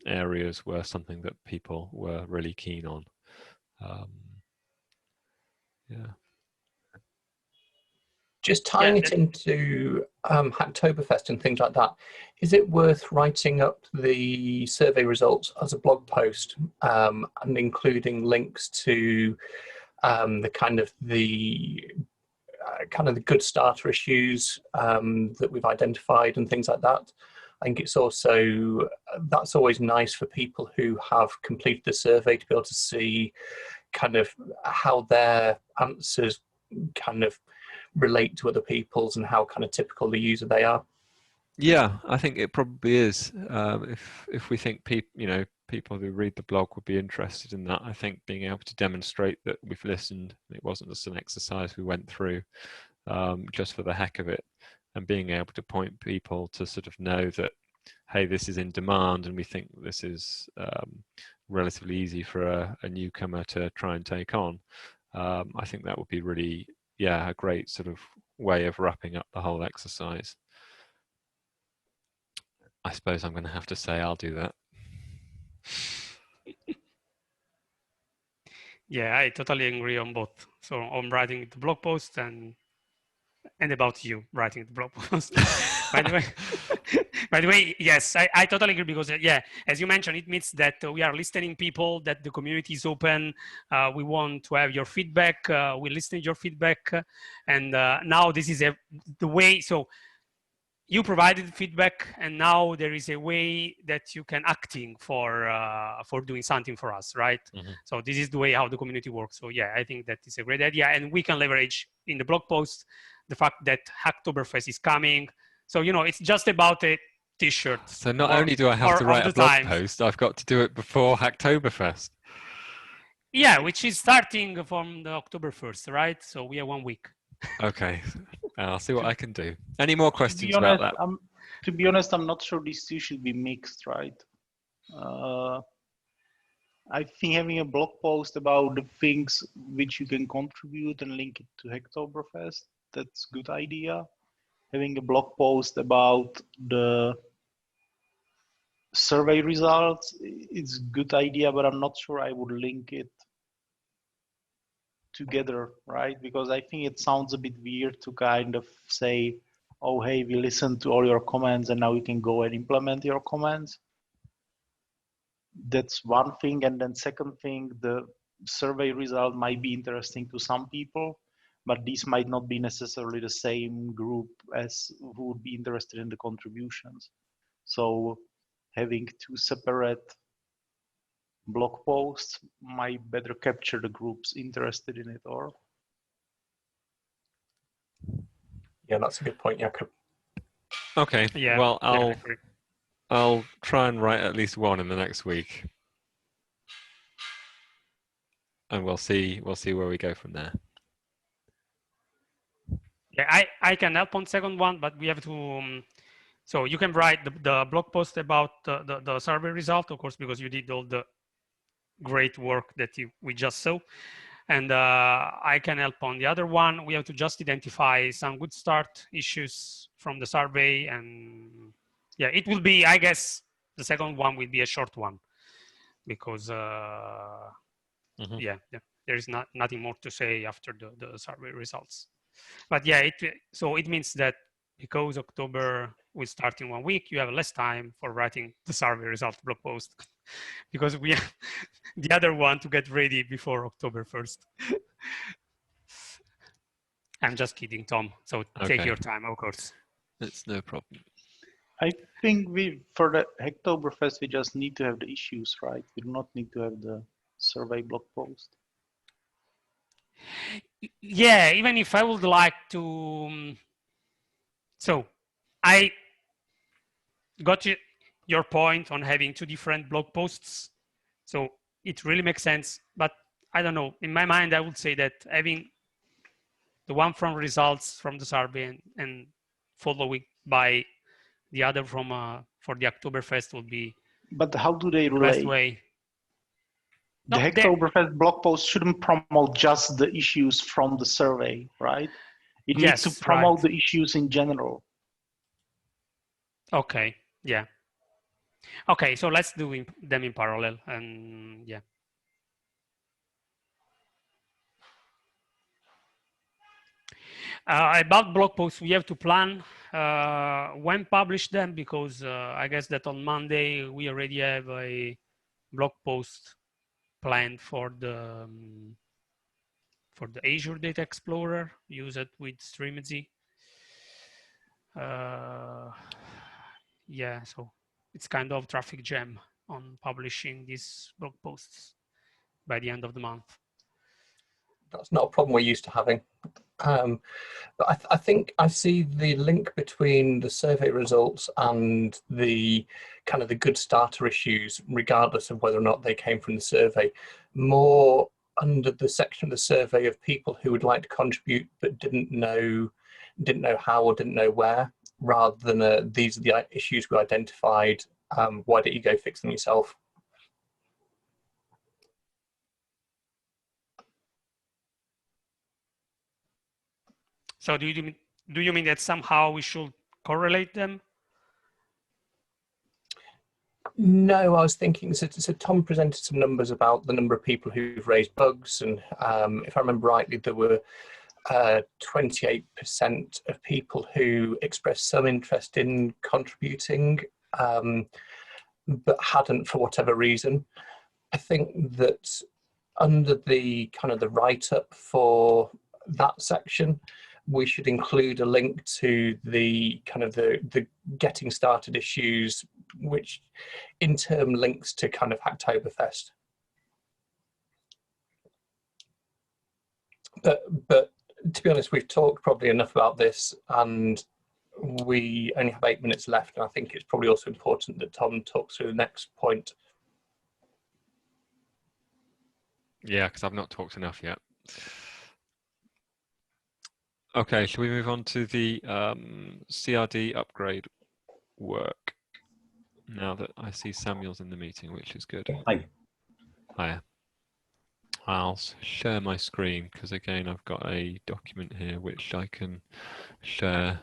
Speaker 5: areas were something that people were really keen on. Yeah.
Speaker 2: Just tying it into Hacktoberfest and things like that, is it worth writing up the survey results as a blog post and including links to the kind of the good starter issues that we've identified and things like that? I think it's also, that's always nice for people who have completed the survey to be able to see kind of how their answers kind of relate to other people's and how kind of typical the user they are.
Speaker 5: Yeah, I think it probably is. If we think people who read the blog would be interested in that, I think being able to demonstrate that we've listened, it wasn't just an exercise we went through just for the heck of it, and being able to point people to sort of know that, hey, this is in demand, and we think this is relatively easy for a newcomer to try and take on. I think that would be really, yeah, a great sort of way of wrapping up the whole exercise. I suppose I'm going to have to say I'll do that.
Speaker 3: Yeah, I totally agree on both. So on writing the blog post and about you writing the blog post. By the way, yes, I totally agree, because yeah, as you mentioned, it means that we are listening people, that the community is open. We want to have your feedback. We listen to your feedback, and now this is the way. So you provided feedback, and now there is a way that you can acting for doing something for us, right? Mm-hmm. So this is the way how the community works. So yeah, I think that is a great idea, and we can leverage in the blog post the fact that Hacktoberfest is coming. So, you know, it's just about a t-shirt.
Speaker 5: So not only do I have to write a blog post, I've got to do it before Hacktoberfest.
Speaker 3: Yeah, which is starting from the October 1st, right? So we have 1 week.
Speaker 5: Okay, I'll see what I can do. Any more questions about that?
Speaker 1: To be honest, I'm not sure these two should be mixed, right? I think having a blog post about the things which you can contribute and link it to Hacktoberfest, that's good idea. Having a blog post about the survey results, it's good idea, but I'm not sure I would link it together, right? Because I think it sounds a bit weird to kind of say, oh, hey, we listened to all your comments and now you can go and implement your comments. That's one thing. And then second thing, the survey result might be interesting to some people, but these might not be necessarily the same group as who would be interested in the contributions. So having two separate blog posts might better capture the groups interested in it, or?
Speaker 6: Yeah, that's a good point, Jakob.
Speaker 5: Okay.
Speaker 3: Yeah,
Speaker 5: well,
Speaker 3: definitely.
Speaker 5: I'll try and write at least one in the next week, and we'll see where we go from there.
Speaker 3: Yeah, I can help on second one, but we have to. So you can write the blog post about the survey result, of course, because you did all the great work that we just saw. And I can help on the other one. We have to just identify some good start issues from the survey. And yeah, it will be, I guess, the second one will be a short one because yeah, there is nothing more to say after the survey results. But yeah, so it means that because October will start in 1 week, you have less time for writing the survey result blog post because we have the other one to get ready before October 1st. I'm just kidding, Tom. So take your time, of course.
Speaker 5: It's no problem.
Speaker 1: I think for the Hacktoberfest, we just need to have the issues, right? We do not need to have the survey blog post.
Speaker 3: Yeah, even if I would like to. So I got your point on having two different blog posts. So it really makes sense. But I don't know. In my mind, I would say that having the one from results from the survey and following by the other from for the Oktoberfest would be.
Speaker 1: But how do they
Speaker 3: the best
Speaker 1: relate?
Speaker 3: way.
Speaker 1: The Hacktoberfest blog post shouldn't promote just the issues from the survey, right? It needs to promote the issues in general.
Speaker 3: Okay, yeah. Okay, so let's do them in parallel, and yeah. About blog posts, we have to plan when publish them because I guess that on Monday we already have a blog post planned for the Azure Data Explorer, use it with Strimzi. Yeah, so it's kind of traffic jam on publishing these blog posts by the end of the month.
Speaker 6: That's not a problem we're used to having. But I think I see the link between the survey results and the kind of the good starter issues, regardless of whether or not they came from the survey, more under the section of the survey of people who would like to contribute but didn't know how or didn't know where, rather than these are the issues we identified. Why don't you go fix them yourself?
Speaker 3: So do you mean that somehow we should correlate them?
Speaker 6: No, I was thinking, so Tom presented some numbers about the number of people who've raised bugs, and if I remember rightly, there were 28% of people who expressed some interest in contributing, but hadn't for whatever reason. I think that under the kind of the write-up for that section, we should include a link to the kind of the getting started issues, which in turn links to kind of Hacktoberfest. But to be honest, we've talked probably enough about this, and we only have 8 minutes left, and I think it's probably also important that Tom talks through the next point.
Speaker 5: Yeah, because I've not talked enough yet. Okay, shall we move on to the CRD upgrade work now that I see Samuel's in the meeting, which is good.
Speaker 7: Hi.
Speaker 5: Hiya. I'll share my screen because again I've got a document here which I can share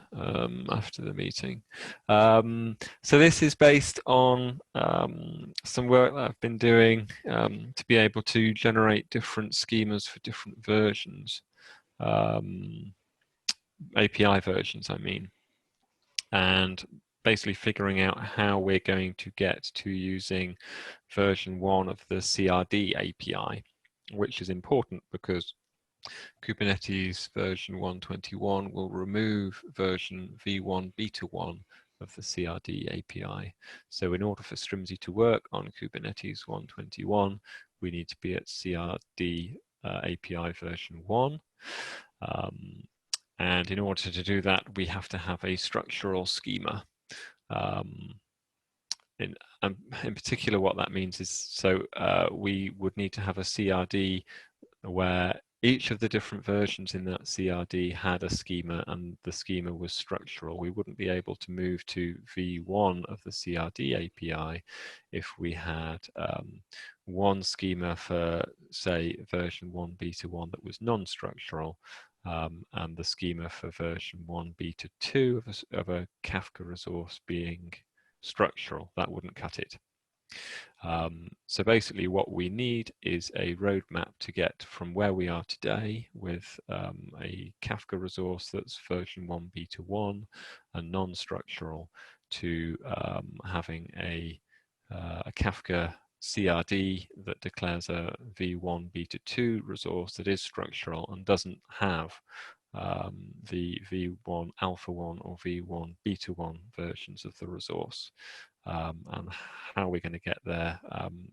Speaker 5: after the meeting. So this is based on some work that I've been doing to be able to generate different schemas for different versions, API versions I mean, and basically figuring out how we're going to get to using version 1 of the CRD API, which is important because Kubernetes version 1.21 will remove version v1 beta 1 of the CRD API. So in order for Strimzi to work on Kubernetes 1.21, we need to be at CRD API version 1. And in order to do that, we have to have a structural schema. In particular, what that means is, so we would need to have a CRD where each of the different versions in that CRD had a schema and the schema was structural. We wouldn't be able to move to v1 of the CRD API if we had one schema for, say, version 1 beta 1 that was non-structural, and the schema for version 1 beta 2 of a Kafka resource being structural. That wouldn't cut it. So basically what we need is a roadmap to get from where we are today with a Kafka resource that's version 1 beta 1 and non-structural to having a Kafka CRD that declares a v1 beta 2 resource that is structural and doesn't have the v1 alpha 1 or v1 beta 1 versions of the resource. And how we're going to get there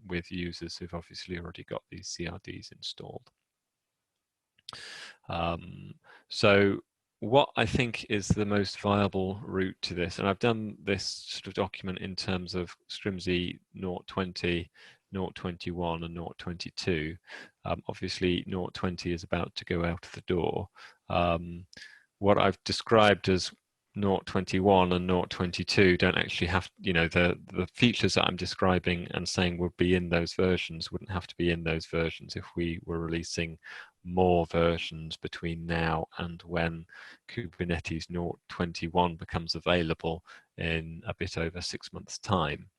Speaker 5: with users who've obviously already got these CRDs installed. So what I think is the most viable route to this, and I've done this sort of document in terms of Strimzi 0.20, 0.21 and 0.22. Obviously 0.20 is about to go out of the door. What I've described as 0.21 and 0.22 don't actually have, you know, the features that I'm describing and saying would be in those versions wouldn't have to be in those versions if we were releasing more versions between now and when Kubernetes 0.21 becomes available in a bit over 6 months' time.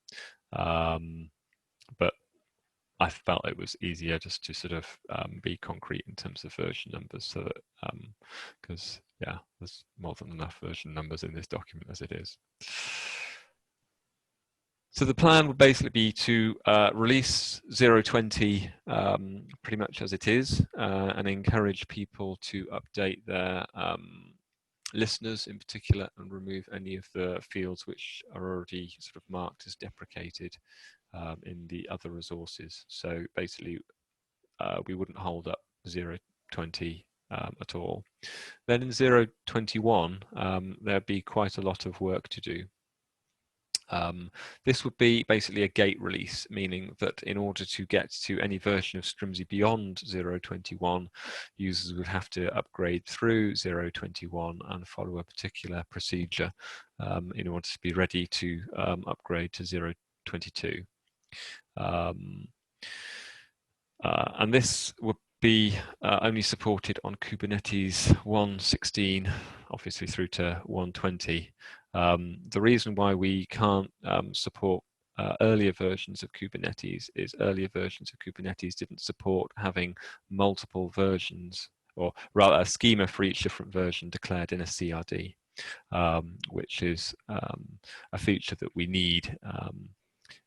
Speaker 5: But I felt it was easier just to sort of be concrete in terms of version numbers, so that because yeah, there's more than enough version numbers in this document as it is. So the plan would basically be to release 0.20 pretty much as it is, and encourage people to update their listeners in particular and remove any of the fields which are already sort of marked as deprecated in the other resources. So basically we wouldn't hold up 0.20 at all. Then in 0.21 there'd be quite a lot of work to do. This would be basically a gate release, meaning that in order to get to any version of Strimzi beyond 0.21, users would have to upgrade through 0.21 and follow a particular procedure in order to be ready to upgrade to 0.22. And this would be only supported on Kubernetes 1.16, obviously through to 1.20. The reason why we can't support earlier versions of Kubernetes is earlier versions of Kubernetes didn't support having multiple versions, or rather a schema for each different version declared in a CRD, which is a feature that we need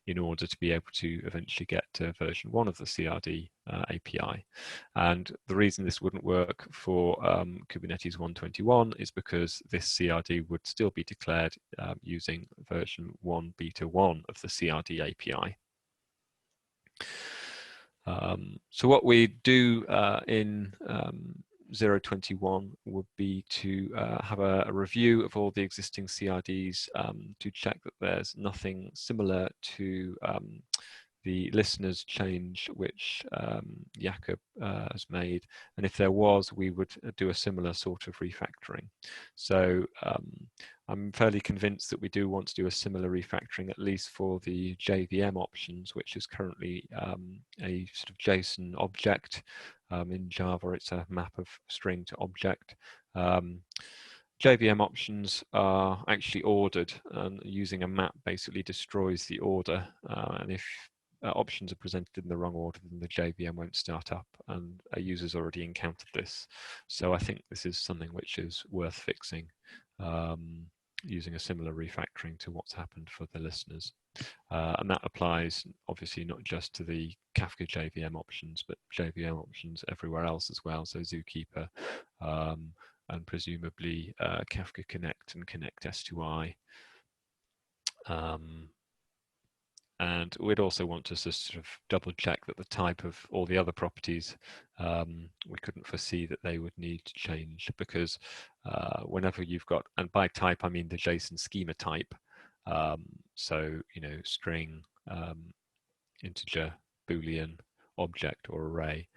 Speaker 5: in order to be able to eventually get to version 1 of the CRD API. And the reason this wouldn't work for Kubernetes 1.21 is because this CRD would still be declared using version 1 beta 1 of the CRD API. So what we do in 0.21 would be to have a review of all the existing CRDs to check that there's nothing similar to the listeners change which Jakob has made, and if there was, we would do a similar sort of refactoring. So I'm fairly convinced that we do want to do a similar refactoring, at least for the JVM options, which is currently a sort of JSON object. In Java, it's a map of string to object. JVM options are actually ordered, and using a map basically destroys the order. And if options are presented in the wrong order, then the JVM won't start up, and a user's already encountered this. So I think this is something which is worth fixing, using a similar refactoring to what's happened for the listeners. And that applies obviously not just to the Kafka JVM options, but JVM options everywhere else as well. So Zookeeper, and presumably Kafka Connect and Connect S2I. And we'd also want to sort of double check that the type of all the other properties, we couldn't foresee that they would need to change, because whenever you've got, and by type I mean the JSON schema type, so string, integer, boolean, object, or array,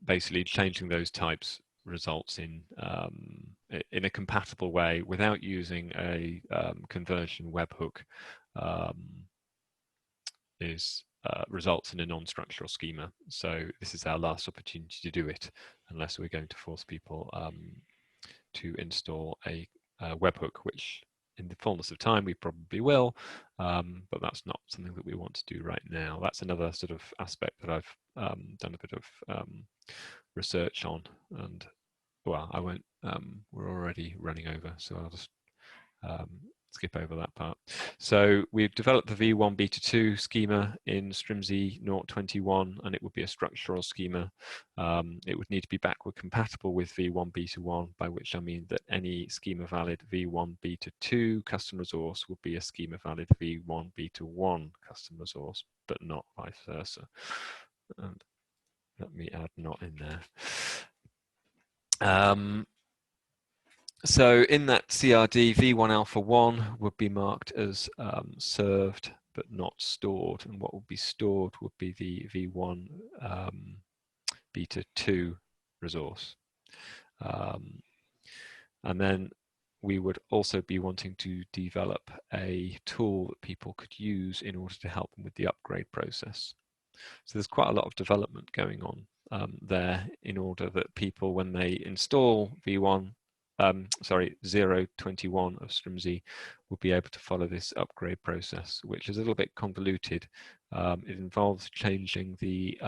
Speaker 5: basically changing those types results in a compatible way without using a conversion webhook, results in a non-structural schema. So this is our last opportunity to do it, unless we're going to force people to install a webhook, which in the fullness of time we probably will, but that's not something that we want to do right now. That's another sort of aspect that I've done a bit of research on, and well, I won't, we're already running over, so I'll just skip over that part. So we've developed the v1 beta 2 schema in Strimzi 0.21, and it would be a structural schema. It would need to be backward compatible with v1 beta 1, by which I mean that any schema valid v1 beta 2 custom resource would be a schema valid v1 beta 1 custom resource, but not vice versa. And let me add not in there. So in that CRD, v1 alpha 1 would be marked as served but not stored, and what would be stored would be the v1 beta 2 resource. And then we would also be wanting to develop a tool that people could use in order to help them with the upgrade process. So there's quite a lot of development going on there, in order that people, when they install v1, 0.21 of Strimzi, will be able to follow this upgrade process, which is a little bit convoluted. It involves changing the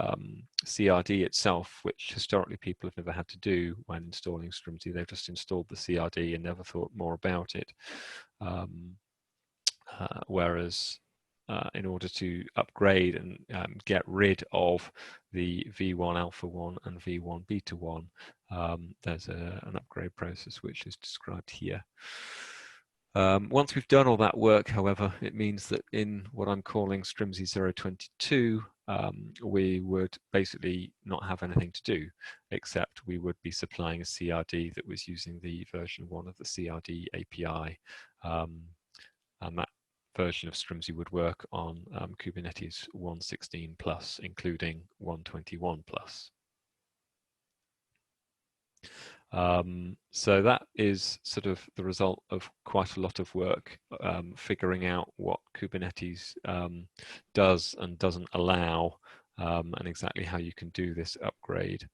Speaker 5: CRD itself, which historically people have never had to do when installing Strimzi. They've just installed the CRD and never thought more about it. Whereas in order to upgrade and get rid of the v1 alpha 1 and v1 beta 1, there's an upgrade process which is described here. Once we've done all that work, however, it means that in what I'm calling Strimzi 0.22, we would basically not have anything to do, except we would be supplying a CRD that was using the version 1 of the CRD API, and that version of Strimzi would work on Kubernetes 1.16 plus, including 1.21 plus. So that is sort of the result of quite a lot of work, figuring out what Kubernetes does and doesn't allow, and exactly how you can do this upgrade.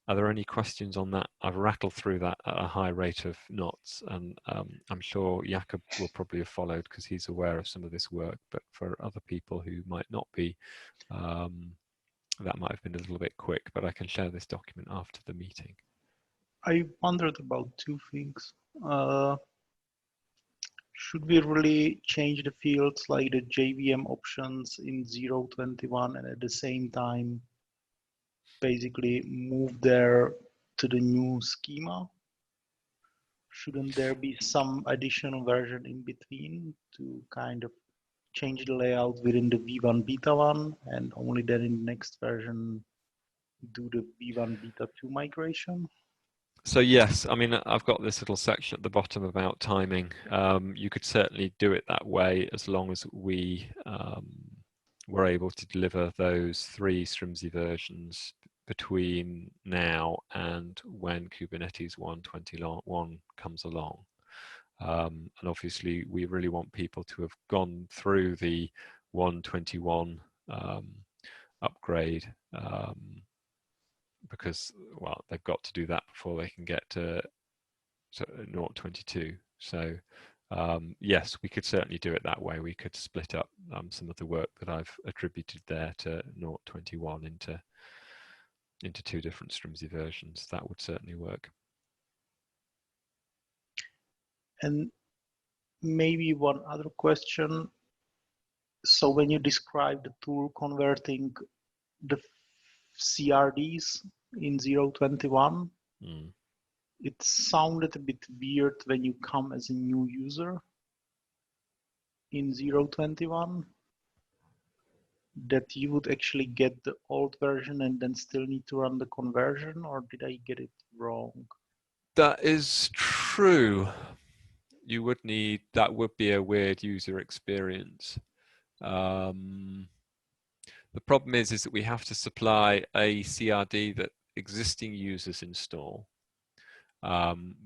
Speaker 5: Are there any questions on that? I've rattled through that at a high rate of knots, and I'm sure Jakob will probably have followed because he's aware of some of this work, but for other people who might not be, that might have been a little bit quick, but I can share this document after the meeting.
Speaker 1: I wondered about two things. Should we really change the fields like the JVM options in 0.21 and at the same time basically move there to the new schema? Shouldn't there be some additional version in between to kind of change the layout within the v1 beta 1 and only then in the next version do the v1 beta 2 migration?
Speaker 5: So yes, I mean, I've got this little section at the bottom about timing. You could certainly do it that way as long as we were able to deliver those 3 Strimzi versions between now and when Kubernetes 1.21 comes along. And obviously, we really want people to have gone through the 1.21 upgrade, because, well, they've got to do that before they can get to 0.22. So yes, we could certainly do it that way. We could split up some of the work that I've attributed there to 0.21 into 2 different Strimzi versions. That would certainly work.
Speaker 1: And maybe one other question. So when you describe the tool converting the CRDs in 0.21, it sounded a bit weird when you come as a new user in 0.21, that you would actually get the old version and then still need to run the conversion, or did I get it wrong?
Speaker 5: That is true. You would need, that would be a weird user experience. The problem is that we have to supply a CRD that existing users install,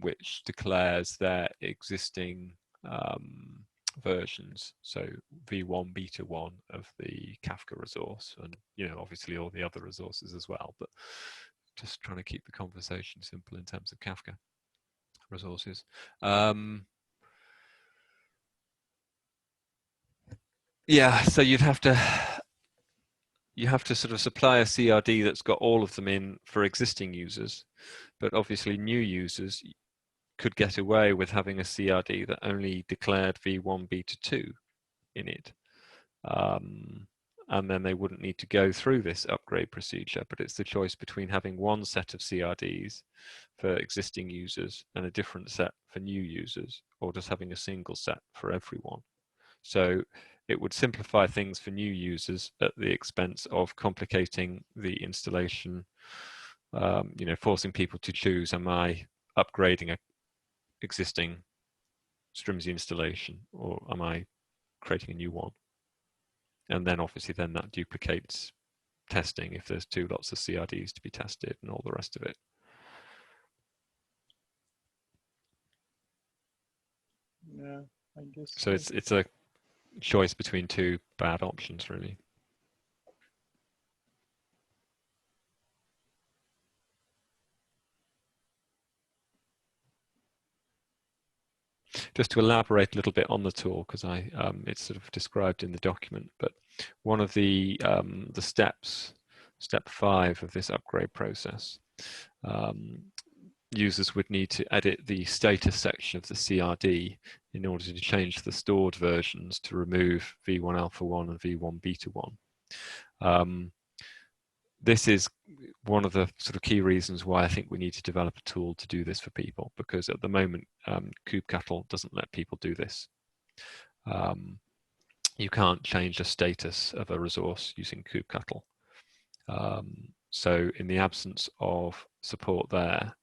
Speaker 5: which declares their existing versions. So v1 beta 1 of the Kafka resource, and obviously all the other resources as well, but just trying to keep the conversation simple in terms of Kafka resources. Yeah, so you have to sort of supply a CRD that's got all of them in for existing users, but obviously new users could get away with having a CRD that only declared v1 beta 2 in it, and then they wouldn't need to go through this upgrade procedure. But it's the choice between having one set of CRDs for existing users and a different set for new users, or just having a single set for everyone. So it would simplify things for new users at the expense of complicating the installation, forcing people to choose, am I upgrading a existing Strimzi installation, or am I creating a new one? And then obviously then that duplicates testing if there's 2 lots of CRDs to be tested and all the rest of it.
Speaker 1: Yeah, I guess.
Speaker 5: So it's a choice between 2 bad options, really. Just to elaborate a little bit on the tool, because it's sort of described in the document, but one of the steps, step 5 of this upgrade process, users would need to edit the status section of the CRD in order to change the stored versions to remove v1 alpha 1 and v1 beta 1. This is one of the sort of key reasons why I think we need to develop a tool to do this for people, because at the moment kubectl doesn't let people do this. You can't change the status of a resource using kubectl. So in the absence of support there,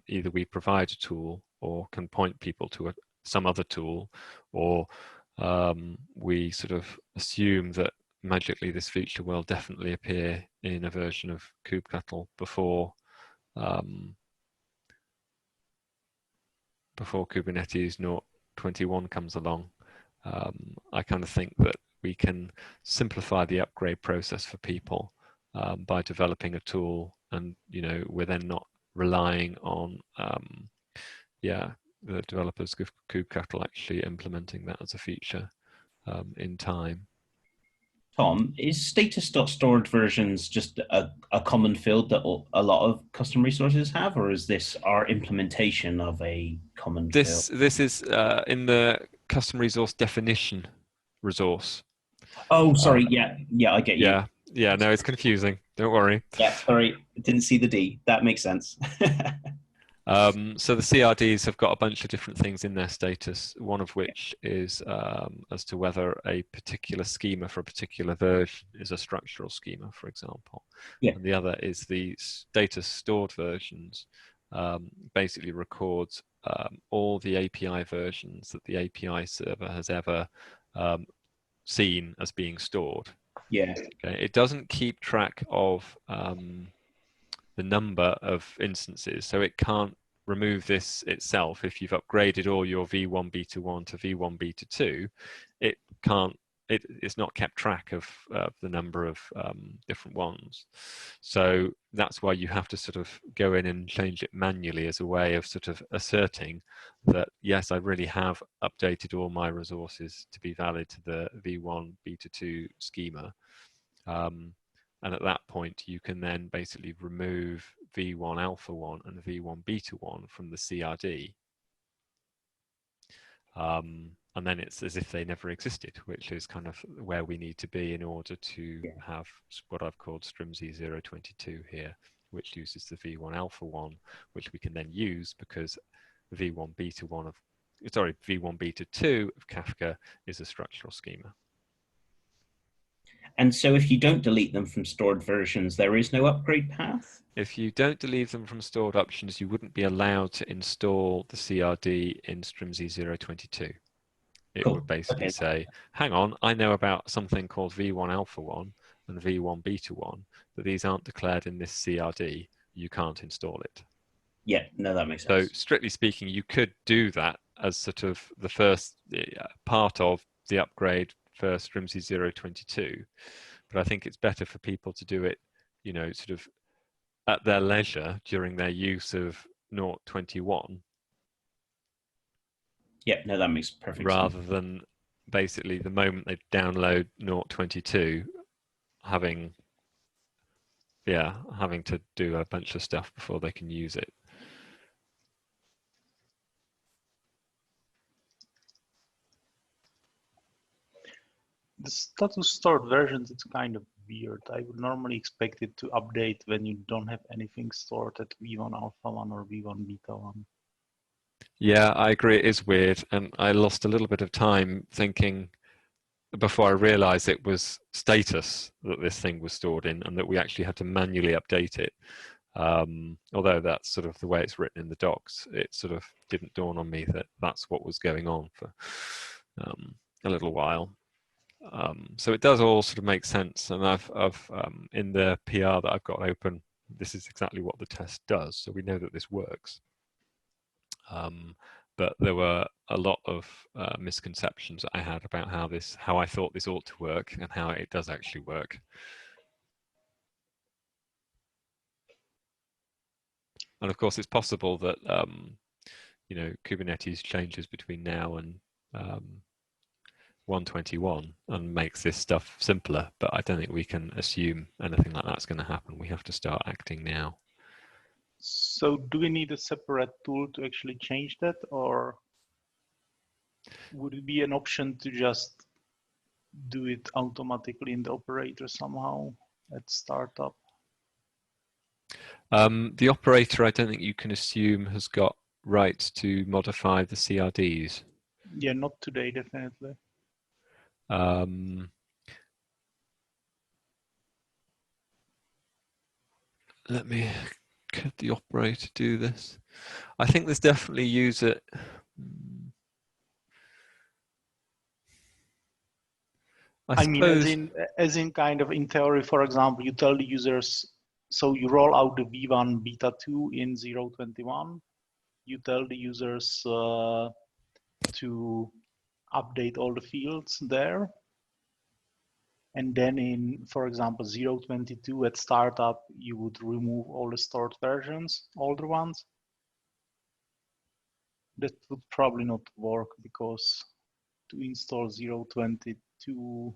Speaker 5: either we provide a tool or can point people to some other tool, or we sort of assume that magically this feature will definitely appear in a version of kubectl before Kubernetes 0.21 comes along. I kind of think that we can simplify the upgrade process for people by developing a tool, and we're then not relying on the developers of kubectl actually implementing that as a feature in time.
Speaker 7: Tom, is status.stored versions just a common field that a lot of custom resources have, or is this our implementation of a common field?
Speaker 5: This is in the custom resource definition resource.
Speaker 7: Oh, sorry. Yeah, I get you.
Speaker 5: Yeah, no, it's confusing. Don't worry.
Speaker 7: Yeah, sorry. I didn't see the D. That makes sense.
Speaker 5: So the CRDs have got a bunch of different things in their status, one of which is as to whether a particular schema for a particular version is a structural schema, for example.
Speaker 7: Yeah.
Speaker 5: And the other is the status stored versions basically records all the API versions that the API server has ever seen as being stored.
Speaker 7: Yeah.
Speaker 5: Okay. It doesn't keep track of the number of instances, so it can't remove this itself. If you've upgraded all your v1 beta 1 to v1 beta 2, it can't. It's not kept track of the number of different ones. So that's why you have to sort of go in and change it manually as a way of sort of asserting that, yes, I really have updated all my resources to be valid to the v1 beta 2 schema. And at that point, you can then basically remove v1 alpha 1 and v1 beta 1 from the CRD. And then it's as if they never existed, which is kind of where we need to be in order to have what I've called Strimzi 022 here, which uses the v1 alpha 1, which we can then use because v1 beta 1 of, sorry, v1 beta 2 of Kafka is a structural schema.
Speaker 7: And so if you don't delete them from stored versions, there is no upgrade path?
Speaker 5: If you don't delete them from stored options, you wouldn't be allowed to install the CRD in Strimzi 022. It
Speaker 7: Cool.
Speaker 5: would basically
Speaker 7: Okay.
Speaker 5: say, hang on, I know about something called v1 alpha 1 and v1 beta 1, but these aren't declared in this CRD. You can't install it.
Speaker 7: Yeah, no, that makes
Speaker 5: So
Speaker 7: sense.
Speaker 5: strictly speaking, you could do that as sort of the first part of the upgrade for Strimzi 022. But I think it's better for people to do it, you know, sort of at their leisure during their use of 0.21.
Speaker 7: Yeah, no, that makes perfect
Speaker 5: rather
Speaker 7: sense.
Speaker 5: than basically the moment they download 0.22 having to do a bunch of stuff before they can use it.
Speaker 1: The status stored versions, it's kind of weird. I would normally expect it to update when you don't have anything stored at v1 alpha 1 or v1 beta 1.
Speaker 5: Yeah, I agree. It is weird. And I lost a little bit of time thinking before I realized it was status that this thing was stored in and that we actually had to manually update it. Although that's sort of the way it's written in the docs, it sort of didn't dawn on me that that's what was going on for a little while. So it does all sort of make sense, and I've in the PR that I've got open, this is exactly what the test does, so we know that this works. But there were a lot of misconceptions that I had about how I thought this ought to work and how it does actually work. And of course, it's possible that you know, Kubernetes changes between now and 121 and makes this stuff simpler, but I don't think we can assume anything like that's going to happen. We have to start acting now.
Speaker 1: So do we need a separate tool to actually change that, or would it be an option to just do it automatically in the operator somehow at startup?
Speaker 5: The operator, I don't think you can assume, has got rights to modify the CRDs.
Speaker 1: Yeah, not today, definitely.
Speaker 5: Let me, could the operator do this? I think there's definitely user. I
Speaker 1: mean, as in kind of in theory, for example, you tell the users, so you roll out the v1 beta 2 in 0.21. You tell the users to update all the fields there. And then in, for example, 0.22 at startup, you would remove all the stored versions, older ones. That would probably not work because to install 0.22,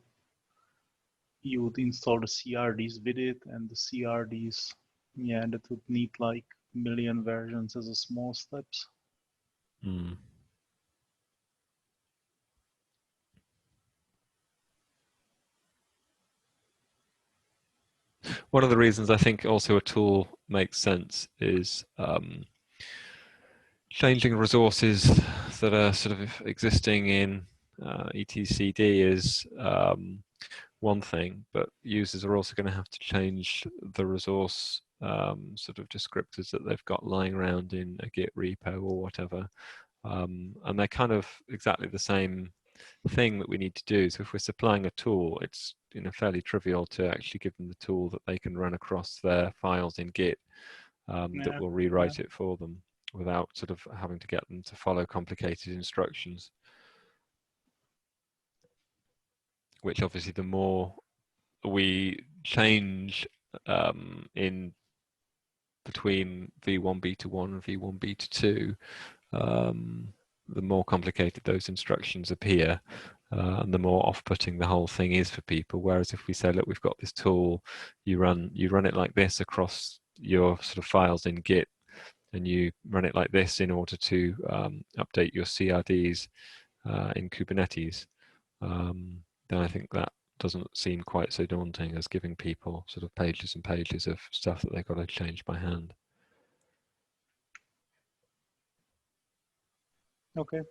Speaker 1: you would install the CRDs with it, and the CRDs, yeah, that would need like a million versions as a small steps.
Speaker 5: Mm. One of the reasons I think also a tool makes sense is changing resources that are sort of existing in etcd is one thing, but users are also going to have to change the resource sort of descriptors that they've got lying around in a Git repo or whatever. And they're kind of exactly the same thing that we need to do. So if we're supplying a tool, it's fairly trivial to actually give them the tool that they can run across their files in Git that will rewrite it for them without sort of having to get them to follow complicated instructions. Which obviously the more we change in between v1 beta 1 and v1 beta 2, the more complicated those instructions appear, and the more off-putting the whole thing is for people. Whereas if we say, look, we've got this tool, you run it like this across your sort of files in Git, and you run it like this in order to update your CRDs in Kubernetes, then I think that doesn't seem quite so daunting as giving people sort of pages and pages of stuff that they've got to change by hand.
Speaker 1: Okay.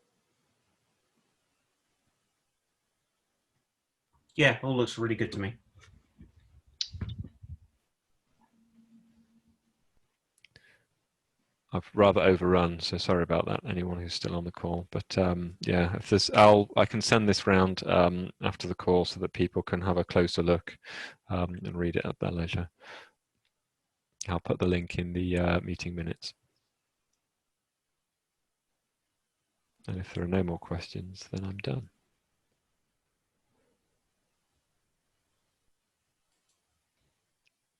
Speaker 7: Yeah, all looks really good to me.
Speaker 5: I've rather overrun, so sorry about that, anyone who's still on the call. But yeah, if there's, I can send this round after the call so that people can have a closer look and read it at their leisure. I'll put the link in the meeting minutes. And if there are no more questions, then I'm done.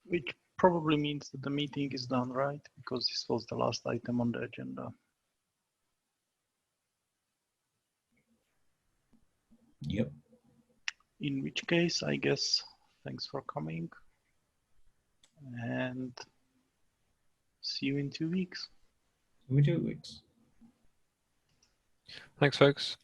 Speaker 1: Which probably means that the meeting is done, right? Because this was the last item on the agenda.
Speaker 7: Yep.
Speaker 1: In which case, I guess, thanks for coming. And see you in 2 weeks.
Speaker 7: We do weeks.
Speaker 5: Thanks, folks.